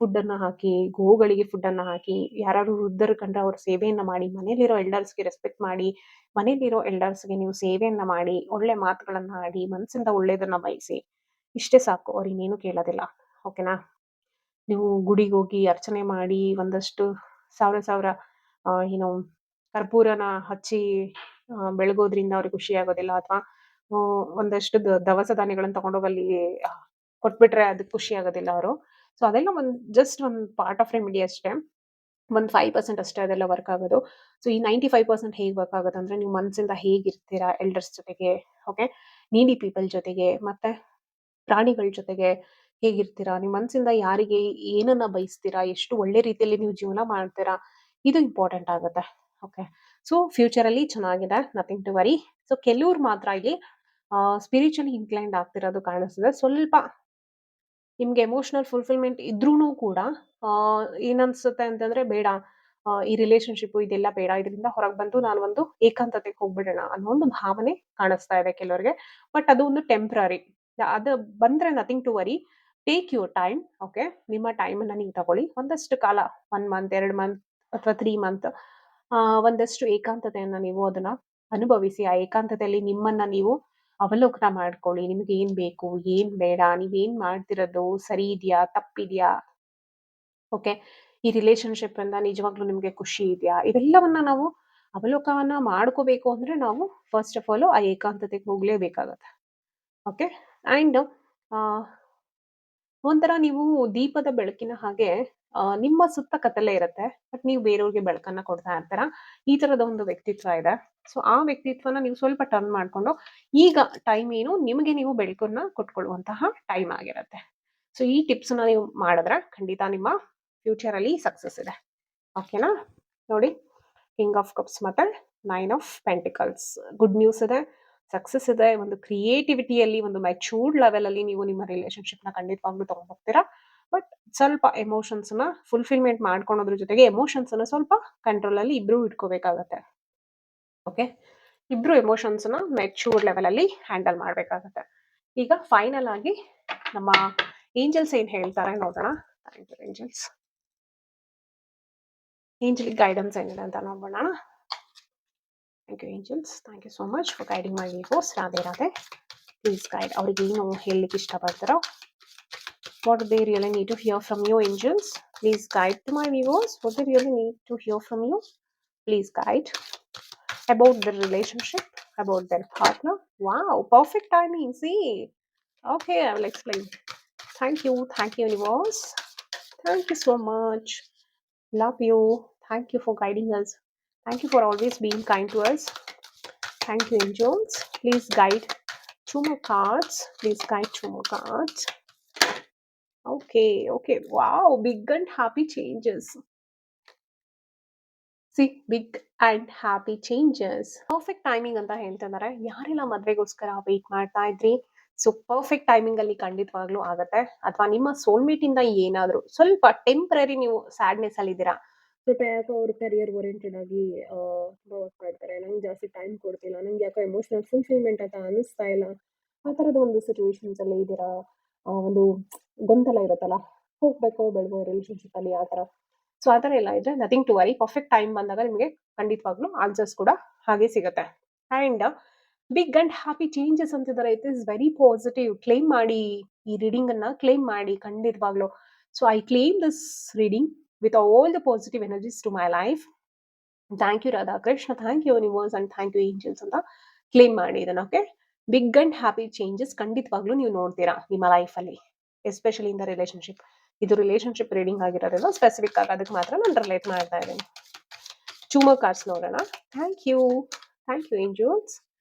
ಫುಡ್ಡನ್ನ ಹಾಕಿ, ಗೋವುಗಳಿಗೆ ಫುಡ್ಡನ್ನ ಹಾಕಿ, ಯಾರಾದ್ರು ವೃದ್ಧರು ಕಂಡ್ರೆ ಅವ್ರ ಸೇವೆಯನ್ನ ಮಾಡಿ, ಮನೇಲಿರೋ ಎಲ್ಡರ್ಸ್‌ಗೆ ರೆಸ್ಪೆಕ್ಟ್ ಮಾಡಿ, ಮನೇಲಿರೋ ಎಲ್ಡರ್ಸ್‌ಗೆ ನೀವು ಸೇವೆಯನ್ನ ಮಾಡಿ, ಒಳ್ಳೆ ಮಾತುಗಳನ್ನ ಆಡಿ, ಮನಸ್ಸಿಂದ ಒಳ್ಳೇದನ್ನ ಬಯಸಿ. ಇಷ್ಟೇ ಸಾಕು. ಅವ್ರು ಇನ್ನೇನು ಕೇಳೋದಿಲ್ಲ. ಓಕೆನಾ? ನೀವು ಗುಡಿಗೋಗಿ ಅರ್ಚನೆ ಮಾಡಿ ಒಂದಷ್ಟು ಸಾವಿರ ಏನು ಕರ್ಪೂರನ ಹಚ್ಚಿ ಬೆಳಗೋದ್ರಿಂದ ಅವ್ರಿಗೆ ಖುಷಿ ಆಗೋದಿಲ್ಲ. ಅಥವಾ ಒಂದಷ್ಟು ದವಸ ಧಾನ್ಯಗಳನ್ನ ತಗೊಂಡೋಗಿ ಅಲ್ಲಿ ಕೊಟ್ಬಿಟ್ರೆ ಅದಕ್ಕೆ ಖುಷಿ ಆಗೋದಿಲ್ಲ ಅವರು. ಸೊ ಅದೆಲ್ಲ ಜಸ್ಟ್ ಒಂದು ಪಾರ್ಟ್ ಆಫ್ ರೆಮಿಡಿ ಅಷ್ಟೇ. ಒಂದು 5% ಅಷ್ಟೇ ಅದೆಲ್ಲ ವರ್ಕ್ ಆಗೋದು. ಸೊ ಈ 95% ಹೇಗೆ ವರ್ಕ್ ಆಗುತ್ತೆ ಅಂದ್ರೆ, ನೀವು ಮನಸ್ಸಿಂದ ಹೇಗಿರ್ತೀರಾ ಎಲ್ಡರ್ಸ್ ಜೊತೆಗೆ, ಓಕೆ, ನೀಡಿ ಪೀಪಲ್ ಜೊತೆಗೆ, ಮತ್ತೆ ಪ್ರಾಣಿಗಳ ಜೊತೆಗೆ ಹೇಗಿರ್ತೀರಾ, ನಿಮ್ಮ ಮನಸ್ಸಿಂದ ಯಾರಿಗೆ ಏನನ್ನ ಬಯಸ್ತೀರಾ, ಎಷ್ಟು ಒಳ್ಳೆ ರೀತಿಯಲ್ಲಿ ನೀವು ಜೀವನ ಮಾಡ್ತೀರಾ, ಇದು ಇಂಪಾರ್ಟೆಂಟ್ ಆಗುತ್ತೆ. ಓಕೆ. ಸೊ ಫ್ಯೂಚರಲ್ಲಿ ಚೆನ್ನಾಗಿದೆ, ನಥಿಂಗ್ ಟು ವರಿ. ಸೊ ಕೆಲವ್ರು ಮಾತ್ರ ಇಲ್ಲಿ ಸ್ಪಿರಿಚುವಲಿ ಇನ್ಕ್ಲೈನ್ಡ್ ಆಗ್ತಿರೋದು ಕಾಣಿಸ್ತದೆ. ಸ್ವಲ್ಪ ನಿಮ್ಗೆ ಎಮೋಷನಲ್ ಫುಲ್ಫಿಲ್ಮೆಂಟ್ ಇದ್ರೂನು ಕೂಡ ಏನನ್ಸುತ್ತೆ ಅಂತಂದ್ರೆ, ಬೇಡ ಈ ರಿಲೇಶನ್ಶಿಪ್ ಇದೆಲ್ಲ ಬೇಡ, ಇದರಿಂದ ಹೊರಗೆ ಬಂದು ನಾನು ಒಂದು ಏಕಾಂತತೆಗೆ ಹೋಗ್ಬಿಡೋಣ ಅನ್ನೋ ಒಂದು ಭಾವನೆ ಕಾಣಿಸ್ತಾ ಇದೆ ಕೆಲವರಿಗೆ. ಬಟ್ ಅದು ಒಂದು ಟೆಂಪ್ರರಿ. ಅದು ಬಂದ್ರೆ nothing to worry. Take your time. Okay. ನಿಮ್ಮ ಟೈಮನ್ನ ನೀವು ತಗೊಳ್ಳಿ. ಒಂದಷ್ಟು ಕಾಲ, 1 ಮಂತ್, 2 ಮಂತ್ ಅಥವಾ 3 ಮಂತ್ ಒಂದಷ್ಟು ಏಕಾಂತತೆಯನ್ನ ನೀವು ಅದನ್ನ ಅನುಭವಿಸಿ. ಆ ಏಕಾಂತತೆಯಲ್ಲಿ ನಿಮ್ಮನ್ನ ನೀವು ಅವಲೋಕನ ಮಾಡ್ಕೊಳ್ಳಿ. ನಿಮ್ಗೆ ಏನ್ ಬೇಕು, ಏನ್ ಬೇಡ, ನೀವೇನ್ ಮಾಡ್ತಿರೋದು ಸರಿ ಇದೆಯಾ, ತಪ್ಪಿದ್ಯಾ, ಓಕೆ, ಈ ರಿಲೇಶನ್ಶಿಪ್ ಇಂದ ನಿಜವಾಗ್ಲೂ ನಿಮ್ಗೆ ಖುಷಿ ಇದೆಯಾ, ಇವೆಲ್ಲವನ್ನ ನಾವು ಅವಲೋಕನ ಮಾಡ್ಕೋಬೇಕು ಅಂದ್ರೆ ನಾವು ಫಸ್ಟ್ ಆಫ್ ಆಲ್ ಆ ಏಕಾಂತತೆಗೆ ಹೋಗ್ಲೇಬೇಕಾಗತ್ತೆ. ಓಕೆ. ಅಂಡ್ ಒಂಥರ ನೀವು ದೀಪದ ಬೆಳಕಿನ ಹಾಗೆ ನಿಮ್ಮ ಸುತ್ತ ಕತ್ತಲೆ ಇರುತ್ತೆ. ಬಟ್ ನೀವು ಬೇರೆಯವ್ರಿಗೆ ಬೆಳಕನ್ನ ಕೊಡ್ತಾ ಇರ್ತೀರಾ. ಈ ತರದ ಒಂದು ವ್ಯಕ್ತಿತ್ವ ಇದೆ. ಸೊ ಆ ವ್ಯಕ್ತಿತ್ವನ ನೀವು ಸ್ವಲ್ಪ ಟರ್ನ್ ಮಾಡ್ಕೊಂಡು, ಈಗ ಟೈಮ್ ಏನು, ನಿಮಗೆ ನೀವು ಬೆಳಕನ್ನ ಕೊಟ್ಕೊಳ್ಳುವಂತಹ ಟೈಮ್ ಆಗಿರುತ್ತೆ. ಸೊ ಈ ಟಿಪ್ಸ್‌ನ ನೀವು ಮಾಡಿದ್ರೆ ಖಂಡಿತ ನಿಮ್ಮ ಫ್ಯೂಚರ್ ಅಲ್ಲಿ ಸಕ್ಸಸ್ ಇದೆ. ಓಕೆನಾ? ನೋಡಿ, ಕಿಂಗ್ ಆಫ್ ಕಪ್ಸ್ ಮತ್ತೆ 9 ಆಫ್ ಪೆಂಟಿಕಲ್ಸ್. ಗುಡ್ ನ್ಯೂಸ್ ಇದೆ, ಸಕ್ಸಸ್ ಇದೆ. ಒಂದು ಕ್ರಿಯೇಟಿವಿಟಿಯಲ್ಲಿ ಒಂದು ಮೆಚೂರ್ಡ್ ಲೆವೆಲ್ ಅಲ್ಲಿ ನೀವು ನಿಮ್ಮ ರಿಲೇಶನ್ಶಿಪ್‌ನ ಖಂಡಿತವಾಗ್ಲೂ ತಗೊಂಡ್ ಹೋಗ್ತೀರಾ. ಬಟ್ ಸ್ವಲ್ಪ ಎಮೋಷನ್ಸ್‌ನ ಫುಲ್ಫಿಲ್ಮೆಂಟ್ ಮಾಡ್ಕೊಳೋದ್ರ ಜೊತೆಗೆ ಎಮೋಷನ್ಸ್‌ನ ಸ್ವಲ್ಪ ಕಂಟ್ರೋಲ್ ಅಲ್ಲಿ ಇಬ್ರು ಇಟ್ಕೋಬೇಕಾಗತ್ತೆ. ಓಕೆ. ಇಬ್ರು ಎಮೋಷನ್ಸ್‌ನ ಮೆಚೂರ್ಡ್ ಲೆವೆಲ್ ಅಲ್ಲಿ ಹ್ಯಾಂಡಲ್ ಮಾಡ್ಬೇಕಾಗತ್ತೆ. ಈಗ ಫೈನಲ್ ಆಗಿ ನಮ್ಮ ಏಂಜಲ್ಸ್ ಏನ್ ಹೇಳ್ತಾರೆ ನೋಡೋಣ. Thank you angels. Angelic guidance ಏನಿದೆ ಅಂತ ನೋಡೋಣ. Thank you angels. Thank you so much for guiding my ವಿವೋಸ್. ರಾಧೆ ರಾಧೆ. Please guide. ಅವ್ರಿಗೆ ಏನು ಹೇಳಲಿಕ್ಕೆ ಇಷ್ಟಪಡ್ತಾರೋ, what do they really need to hear from you, angels? Please guide to my viewers. What they really need to hear from you? Please guide. About the relationship, about their partner. Wow, perfect timing. See. Okay, I will explain. Thank you, universe. Thank you so much. Love you. Thank you for guiding us. Thank you for always being kind to us. Thank you, angels. Please guide 2 more cards. Please guide 2 more cards. Okay. Wow, big and happy changes. See big and happy changes. Perfect timing ಅಂತ ಹೇಳ್ತಿದ್ದಾರೆ. ಯಾರೆಲ್ಲ ಮದ್ವೆಗೋಸ್ಕರ ವೇಟ್ ಮಾಡ್ತಾ ಇದ್ರಿ, ಸೊ ಪರ್ಫೆಕ್ಟ್ ಟೈಮಿಂಗ್ ಅಲ್ಲಿ ಖಂಡಿತವಾಗ್ಲೂ ಆಗತ್ತೆ. ಅಥವಾ ನಿಮ್ಮ ಸೋಲ್ಮೇಟ್ ಇಂದ ಏನಾದ್ರು ಸ್ವಲ್ಪ ಟೆಂಪರರಿ ನೀವು ಸ್ಯಾಡ್ನೆಸ್ ಅಲ್ಲಿ ಇದ್ದೀರಾ, ಸ್ವಲ್ಪ ಯಾಕೋ ಅವ್ರು ಕರಿಯರ್ ಓರಿಯೆಂಟೆಡ್ ಆಗಿ ವರ್ಕ್ ಮಾಡ್ತಾರೆ, ನಂಗೆ ಜಾಸ್ತಿ ಟೈಮ್ ಕೊಡ್ತಿಲ್ಲ, ನಂಗೆ ಯಾಕೋ ಎಮೋಷನಲ್ ಫುಲ್ಫಿಲ್ಮೆಂಟ್ ಅಂತ ಅನಿಸ್ತಾ ಇಲ್ಲ, ಆ ಥರದ ಒಂದು ಸಿಚುವೇಶನ್ಸ್ ಅಲ್ಲಿ ಇದ್ದೀರಾ, ಒಂದು ಗೊಂದಲ ಇರುತ್ತಲ್ಲ, ಹೋಗ್ಬೇಕೋ ಬೇಡವೋ ರಿಲೇಶನ್ಶಿಪ್ ಅಲ್ಲಿ ಆ ಥರ. ಸೊ ಆ ಥರ ಎಲ್ಲ ಇದ್ರೆ nothing to worry. Perfect time ಬಂದಾಗ ನಿಮಗೆ ಖಂಡಿತವಾಗ್ಲೂ ಆನ್ಸರ್ಸ್ ಕೂಡ ಹಾಗೆ ಸಿಗುತ್ತೆ. And big and happy changes ಅಂತಿದ್ದಾರೆ. It is very positive. Claim ಮಾಡಿ, ಈ ರೀಡಿಂಗ್ ಅನ್ನ ಕ್ಲೇಮ್ ಮಾಡಿ ಖಂಡಿತವಾಗ್ಲೂ. So I claim this reading with all the positive energies to my life. Thank you Radhakrishna, thank you universe and thank you angels ಅಂತ ಕ್ಲೇಮ್ ಮಾಡಿ ಇದನ್ನ. Okay, big and happy changes ಖಂಡಿತವಾಗ್ಲೂ ನೀವು ನೋಡ್ತೀರಾ ನಿಮ್ಮ ಲೈಫಲ್ಲಿ, ಎಸ್ಪೆಷಲಿ ಇನ್ ದ ರಿಲೇಶನ್ಶಿಪ್. ಇದು ರಿಲೇಶನ್ಶಿಪ್ ರೀಡಿಂಗ್ ಆಗಿರೋದ್ರಿಂದ ಸ್ಪೆಸಿಫಿಕ್ ಆಗಿ ಅದಕ್ಕೆ ಮಾತ್ರ ನಾನು ರಿಲೇಟ್ ಮಾಡ್ತಾ ಇದ್ದೀನಿ. 2 more cards ನೋಡೋಣ. Thank you angels.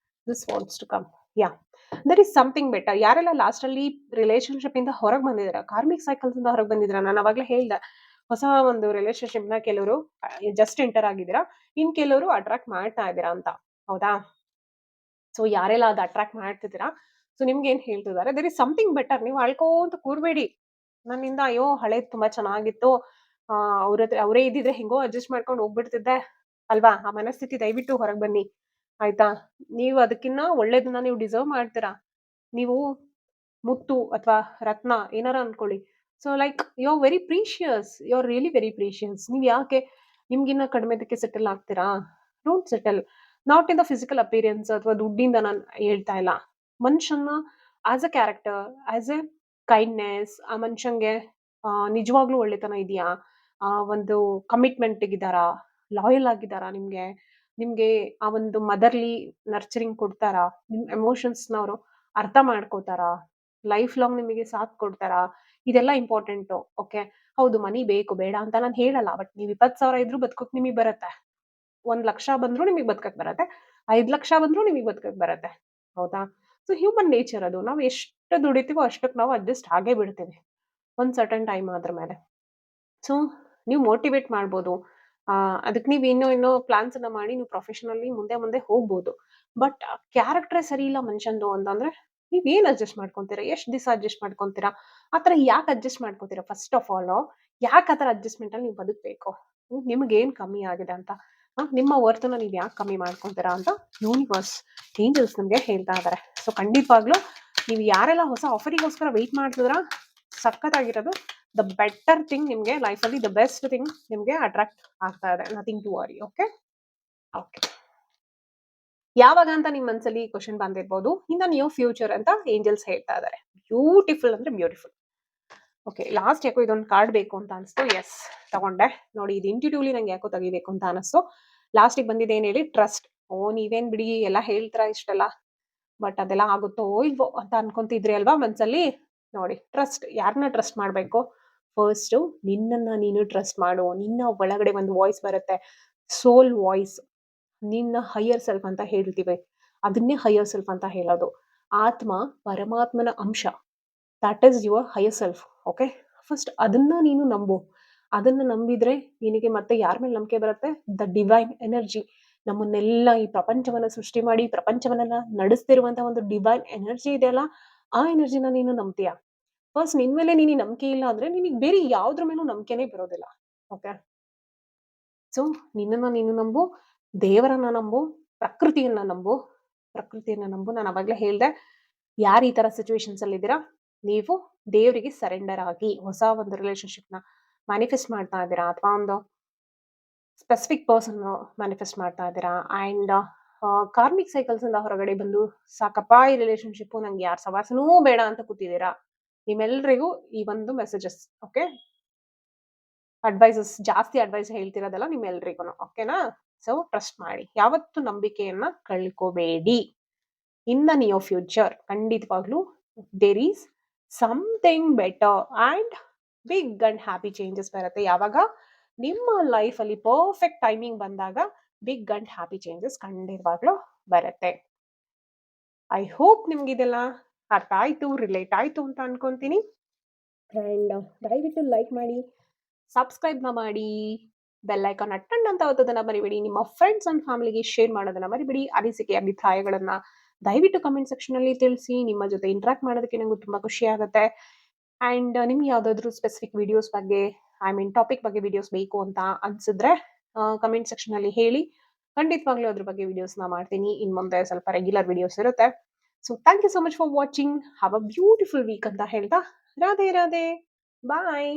This wants to come. Yeah, there is something better. ಯಾರೆಲ್ಲ ಲಾಸ್ಟ್ ಅಲ್ಲಿ ರಿಲೇಶನ್ಶಿಪ್ ಇಂದ ಹೊರಗೆ ಬಂದಿದ್ದೀರಾ, ಕಾರ್ಮಿಕ್ ಸೈಕಲ್ಸ್ ಇಂದ ಹೊರಗೆ ಬಂದಿದ್ದೀರಾ, ನಾನು ಅವಾಗಲೇ ಹೇಳ್ದೆ, ಹೊಸ ಒಂದು ರಿಲೇಶನ್ಶಿಪ್ ನ ಕೆಲವರು ಜಸ್ಟ್ ಎಂಟರ್ ಆಗಿದ್ದೀರಾ, ಇನ್ ಕೆಲವರು ಅಟ್ರಾಕ್ಟ್ ಮಾಡ್ತಾ ಇದ್ದೀರಾ ಅಂತ. ಹೌದಾ? ಸೊ ಯಾರೆಲ್ಲ ಅದು ಅಟ್ರಾಕ್ಟ್ ಮಾಡ್ತಿದ್ದೀರಾ, ಸೊ ನಿಮ್ಗೆ ಏನ್ ಹೇಳ್ತಿದ್ದಾರೆ, ದರ್ ಇಸ್ ಸಮಥಿಂಗ್ ಬೆಟರ್. ನೀವು ಅಳ್ಕೋಂತ ಕೂರ್ಬೇಡಿ, ನನ್ನಿಂದ ಅಯ್ಯೋ ಹಳೇದ್ ತುಂಬಾ ಚೆನ್ನಾಗಿತ್ತು, ಅವ್ರ ಹತ್ರ ಅವರೇ ಇದ್ದಿದ್ರೆ ಹೆಂಗೋ ಅಡ್ಜಸ್ಟ್ ಮಾಡ್ಕೊಂಡು ಹೋಗ್ಬಿಡ್ತಿದ್ದೆ ಅಲ್ವಾ, ಆ ಮನಸ್ಥಿತಿ ದಯವಿಟ್ಟು ಹೊರಗೆ ಬನ್ನಿ ಆಯ್ತಾ. ನೀವು ಅದಕ್ಕಿನ್ನ ಒಳ್ಳೇದನ್ನ ನೀವು ಡಿಸರ್ವ್ ಮಾಡ್ತೀರಾ. ನೀವು ಮುತ್ತು ಅಥವಾ ರತ್ನ ಏನಾರ ಅನ್ಕೊಳ್ಳಿ. So like you are very precious, you are really very precious. ನೀವು ಯಾಕೆ ನಿಮ್ಗಿನ್ನ ಕಡಿಮೆದಕ್ಕೆ ಸೆಟಲ್ ಆಗ್ತೀರಾ? Don't settle. Not in the physical appearance ಅಥವಾ ದುಡ್ಡಿಂದ ನಾನು ಹೇಳ್ತಾ ಇಲ್ಲ. ಮನುಷ್ಯನ as a character, as a kindness, ಆ ಮನುಷ್ಯಂಗೆ ನಿಜವಾಗ್ಲೂ ಒಳ್ಳೆತನ ಇದೆಯಾ, ಒಂದು ಕಮಿಟ್ಮೆಂಟ್ ಇದ್ದಾರಾ, ಲಾಯಲ್ ಆಗಿದ್ದಾರಾ, ನಿಮ್ಗೆ ನಿಮ್ಗೆ ಆ ಒಂದು ಮದರ್ಲಿ ನರ್ಚರಿಂಗ್ ಕೊಡ್ತಾರಾ, ನಿಮ್ ಎಮೋಷನ್ಸ್ನ ಅವರು ಅರ್ಥ ಮಾಡ್ಕೋತಾರಾ, ಲೈಫ್ ಲಾಂಗ್ ನಿಮಗೆ ಸಾಥ್ ಕೊಡ್ತಾರಾ, ಇದೆಲ್ಲ ಇಂಪಾರ್ಟೆಂಟು. ಓಕೆ, ಹೌದು ಮನಿ ಬೇಕು ಬೇಡ ಅಂತ ನಾನು ಹೇಳಲ್ಲ, ಬಟ್ ನೀವು 20,000 ಇದ್ರೂ ಬದುಕೋಕ್ ನಿಮಗೆ ಬರುತ್ತೆ, 1,00,000 ಬಂದ್ರು ನಿಮಗೆ ಬದುಕಕ್ ಬರುತ್ತೆ, 5,00,000 ಬಂದ್ರು ನಿಮಗೆ ಬದುಕಕ್ ಬರುತ್ತೆ. ಹೌದಾ? ಸೊ ಹ್ಯೂಮನ್ ನೇಚರ್ ಅದು. ನಾವು ಎಷ್ಟು ದುಡಿತೀವೋ ಅಷ್ಟಕ್ಕೆ ನಾವು ಅಡ್ಜಸ್ಟ್ ಆಗೇ ಬಿಡ್ತೀವಿ ಒಂದ್ ಸರ್ಟನ್ ಟೈಮ್ ಆದ್ರ ಮೇಲೆ. ಸೊ ನೀವು ಮೋಟಿವೇಟ್ ಮಾಡ್ಬೋದು, ಅದಕ್ಕೆ ನೀವು ಇನ್ನೂ ಪ್ಲಾನ್ಸ್ ಅನ್ನ ಮಾಡಿ ನೀವು ಪ್ರೊಫೆಷನಲಿ ಮುಂದೆ ಹೋಗ್ಬೋದು. ಬಟ್ ಕ್ಯಾರೆಕ್ಟರ್ ಸರಿ ಇಲ್ಲ ಮನುಷ್ಯಂದು ಅಂತಂದ್ರೆ ನೀವೇನ್ ಅಡ್ಜಸ್ಟ್ ಮಾಡ್ಕೊಂತೀರಾ, ಎಷ್ಟು ದಿವಸ ಅಡ್ಜಸ್ಟ್ ಮಾಡ್ಕೊಂತೀರಾ, ಆತರ ಯಾಕೆ ಅಡ್ಜಸ್ಟ್ ಮಾಡ್ಕೋತೀರಾ? ಫಸ್ಟ್ ಆಫ್ ಆಲ್ ಯಾಕೆ ಆತರ ಅಡ್ಜಸ್ಟ್ಮೆಂಟ್ ಅಲ್ಲಿ ನೀವು ಬದುಕಬೇಕು? ನಿಮ್ಗೆ ಏನ್ ಕಮ್ಮಿ ಆಗಿದೆ ಅಂತ, ನಿಮ್ಮ ವರ್ತನ ನೀವು ಯಾಕೆ ಕಮ್ಮಿ ಮಾಡ್ಕೊಂತೀರಾ ಅಂತ ಯೂನಿವರ್ಸ್ ಏಂಜಲ್ಸ್ ನಿಮ್ಗೆ ಹೇಳ್ತಾ ಇದಾರೆ. ಸೊ ಖಂಡಿತವಾಗ್ಲೂ ನೀವು ಯಾರೆಲ್ಲ ಹೊಸ ಆಫರಿಗೋಸ್ಕರ ವೆಯ್ಟ್ ಮಾಡ್ತಿದ್ರ, ಸಖತ್ತಾಗಿರೋದು ದ ಬೆಟರ್ ಥಿಂಗ್ ನಿಮ್ಗೆ ಲೈಫಲ್ಲಿ, ದ ಬೆಸ್ಟ್ ಥಿಂಗ್ ನಿಮ್ಗೆ ಅಟ್ರಾಕ್ಟ್ ಆಗ್ತಾ ಇದೆ. Nothing to worry. ಓಕೆ, ಯಾವಾಗ ಅಂತ ನಿಮ್ ಮನ್ಸಲ್ಲಿ ಕ್ವಶನ್ ಬಂದಿರ್ಬೋದು. ಇನ್ ದ ನ್ಯೂ ಫ್ಯೂಚರ್ ಅಂತ ಏಂಜಲ್ಸ್ ಹೇಳ್ತಾ ಇದಾರೆ. ಬ್ಯೂಟಿಫುಲ್ ಅಂದ್ರೆ ಬ್ಯೂಟಿಫುಲ್. ಓಕೆ, ಲಾಸ್ಟ್ ಯಾಕೋ ಇದೊಂದು ಕಾರ್ಡ್ ಬೇಕು ಅಂತ ಅನಿಸ್ತು. ಎಸ್, ತಗೊಂಡೆ ನೋಡಿ. ಇದು ಇಂಟ್ಯೂಟಿವ್ಲಿ ನಂಗೆ ಯಾಕೋ ತೆಗಿಬೇಕು ಅಂತ ಅನಿಸ್ತು. ಲಾಸ್ಟಿಗೆ ಬಂದಿದೆ ಏನ್ ಹೇಳಿ, ಟ್ರಸ್ಟ್. ನೀವೇನ್ ಬಿಡಿ ಎಲ್ಲ ಹೇಳ್ತೀರಾ ಇಷ್ಟೆಲ್ಲ, ಬಟ್ ಅದೆಲ್ಲ ಆಗುತ್ತೋ ಇಲ್ವೋ ಅಂತ ಅನ್ಕೊಂತಿದ್ರಿ ಅಲ್ವಾ ಮನ್ಸಲ್ಲಿ. ನೋಡಿ, ಟ್ರಸ್ಟ್. ಯಾರನ್ನ ಟ್ರಸ್ಟ್ ಮಾಡ್ಬೇಕು? ಫಸ್ಟ್ ನಿನ್ನನ್ನ ನೀನು ಟ್ರಸ್ಟ್ ಮಾಡು. ನಿನ್ನ ಒಳಗಡೆ ಒಂದು ವಾಯ್ಸ್ ಬರುತ್ತೆ, ಸೋಲ್ ವಾಯ್ಸ್. ನಿನ್ನ ಹೈಯರ್ ಸೆಲ್ಫ್ ಅಂತ ಹೇಳ್ತೀವಿ, ಅದನ್ನೇ ಹೈಯರ್ ಸೆಲ್ಫ್ ಅಂತ ಹೇಳೋದು. ಆತ್ಮ ಪರಮಾತ್ಮನ ಅಂಶ, that is your higher self. Okay, first ಅದನ್ನ ನೀನು ನಂಬು. ಅದನ್ನ ನಂಬಿದ್ರೆ ನಿನಗೆ ಮತ್ತೆ ಯಾರ ಮೇಲೆ ನಂಬಿಕೆ ಬರುತ್ತೆ? The divine energy. ನಮ್ಮನ್ನೆಲ್ಲ ಈ ಪ್ರಪಂಚವನ್ನ ಸೃಷ್ಟಿ ಮಾಡಿ ಪ್ರಪಂಚವನ್ನ ನಡೆಸ್ತಿರುವಂತಹ ಒಂದು ಡಿವೈನ್ ಎನರ್ಜಿ ಇದೆಯಲ್ಲ, ಆ ಎನರ್ಜಿನ ನೀನು ನಂಬ್ತೀಯ. ಫಸ್ಟ್ ನಿನ್ ಮೇಲೆ ನೀನು ನಂಬಿಕೆ ಇಲ್ಲ ಅಂದ್ರೆ ನಿನಗೆ ಬೇರೆ ಯಾವ್ದ್ರ ಮೇಲೂ ನಂಬಿಕೆನೇ ಬರೋದಿಲ್ಲ. ಓಕೆ, ಸೊ ನಿನ್ನನ್ನ ನೀನು ನಂಬು, ದೇವರನ್ನ ನಂಬು, ಪ್ರಕೃತಿಯನ್ನ ನಂಬು. ನಾನು ಅವಾಗ್ಲೇ ಹೇಳ್ದೆ, ಯಾರು ಈ ತರ ಸಿಚುವೇಶನ್ಸ್ ಅಲ್ಲಿ ಇದ್ದೀರಾ, ನೀವು ದೇವರಿಗೆ ಸರೆಂಡರ್ ಆಗಿ ಹೊಸ ಒಂದು ರಿಲೇಶನ್‌ಶಿಪ್‌ನ ಮ್ಯಾನಿಫೆಸ್ಟ್ ಮಾಡ್ತಾ ಇದ್ದೀರಾ ಅಥವಾ ಒಂದು ಸ್ಪೆಸಿಫಿಕ್ ಪರ್ಸನ್ ಮ್ಯಾನಿಫೆಸ್ಟ್ ಮಾಡ್ತಾ ಇದ್ದೀರಾ ಆ್ಯಂಡ್ ಕಾರ್ಮಿಕ್ ಸೈಕಲ್ಸ್ ಇಂದ ಹೊರಗಡೆ ಬಂದು ಸಾಕಪ್ಪ ಈ ರಿಲೇಶನ್‌ಶಿಪ್ ನಂಗೆ ಯಾರ್ ಸವಾಸನೂ ಬೇಡ ಅಂತ ಕೂತಿದ್ದೀರಾ. ನಿಮ್ಮೆಲ್ರಿಗೂ ಈ ಒಂದು ಮೆಸೇಜಸ್ ಓಕೆ. ಅಡ್ವೈಸಸ್ ಜಾಸ್ತಿ ಅಡ್ವೈಸ್ ಹೇಳ್ತಿರೋದಲ್ಲ ನಿಮ್ಮೆಲ್ರಿಗೂನು ಓಕೆನಾ. ಸೊ ಟ್ರಸ್ಟ್ ಮಾಡಿ. ಯಾವತ್ತೂ ನಂಬಿಕೆಯನ್ನ ಕಳ್ಕೋಬೇಡಿ. ಇನ್ ದ ನಿಯರ್ ಫ್ಯೂಚರ್ ಖಂಡಿತವಾಗ್ಲೂ there is something better and big and happy changes ಬರುತ್ತೆ. ಯಾವಾಗ ನಿಮ್ಮ ಲೈಫಲ್ಲಿ ಪರ್ಫೆಕ್ಟ್ ಟೈಮಿಂಗ್ ಬಂದಾಗ ಬಿಗ್ ಅಂಡ್ ಹ್ಯಾಪಿ ಚೇಂಜಸ್ ಖಂಡಿತವಾಗ್ಲೂ ಬರುತ್ತೆ. ಐ ಹೋಪ್ ನಿಮ್ಗಿದೆಲ್ಲ ಅರ್ಥ ಆಯ್ತು, ರಿಲೇಟ್ ಆಯ್ತು ಅಂತ ಅನ್ಕೊಂತೀನಿ. ಆ್ಯಂಡ್ ದಯವಿಟ್ಟು ಲೈಕ್ ಮಾಡಿ, ಸಬ್ಸ್ಕ್ರೈಬ್‌ನ ಮಾಡಿ, ಬೆಲ್ ಐಕಾನ್ ಟನ್ ಅಂತ ಒತ್ತೋದನ್ನ ಮರಿಬೇಡಿ. ನಿಮ್ಮ ಫ್ರೆಂಡ್ಸ್ ಅಂಡ್ ಫ್ಯಾಮಿಲಿಗೆ ಶೇರ್ ಮಾಡೋದನ್ನ ಮರಿಬೇಡಿ. ಅನಿಸಿಕೆ, ಅಭಿಪ್ರಾಯಗಳನ್ನ ದಯವಿಟ್ಟು ಕಮೆಂಟ್ ಸೆಕ್ಷನಲ್ಲಿ ತಿಳಿಸಿ. ನಿಮ್ಮ ಜೊತೆ ಇಂಟರಾಕ್ಟ್ ಮಾಡೋದಕ್ಕೆ ನಂಗೂ ತುಂಬಾ ಖುಷಿ ಆಗುತ್ತೆ. ಆ್ಯಂಡ್ ನಿಮ್ಗೆ ಯಾವ್ದಾದ್ರು ಸ್ಪೆಸಿಫಿಕ್ ವಿಡಿಯೋಸ್ ಬಗ್ಗೆ ಐ ಮೀನ್ ಟಾಪಿಕ್ ಬಗ್ಗೆ ವಿಡಿಯೋಸ್ ಬೇಕು ಅಂತ ಅನ್ಸಿದ್ರೆ ಕಮೆಂಟ್ ಸೆಕ್ಷನಲ್ಲಿ ಹೇಳಿ. ಖಂಡಿತವಾಗ್ಲೂ ಅದ್ರ ಬಗ್ಗೆ ವಿಡಿಯೋಸ್‌ನ ಮಾಡ್ತೀನಿ. ಇನ್ನು ಮುಂದೆ ಸ್ವಲ್ಪ ರೆಗ್ಯುಲರ್ ವಿಡಿಯೋಸ್ ಇರುತ್ತೆ. So thank you so much for watching. Have a beautiful week ಅಂತ ಹೇಳ್ತಾ ರಾಧೆ ರಾಧೆ. ಬಾಯ್.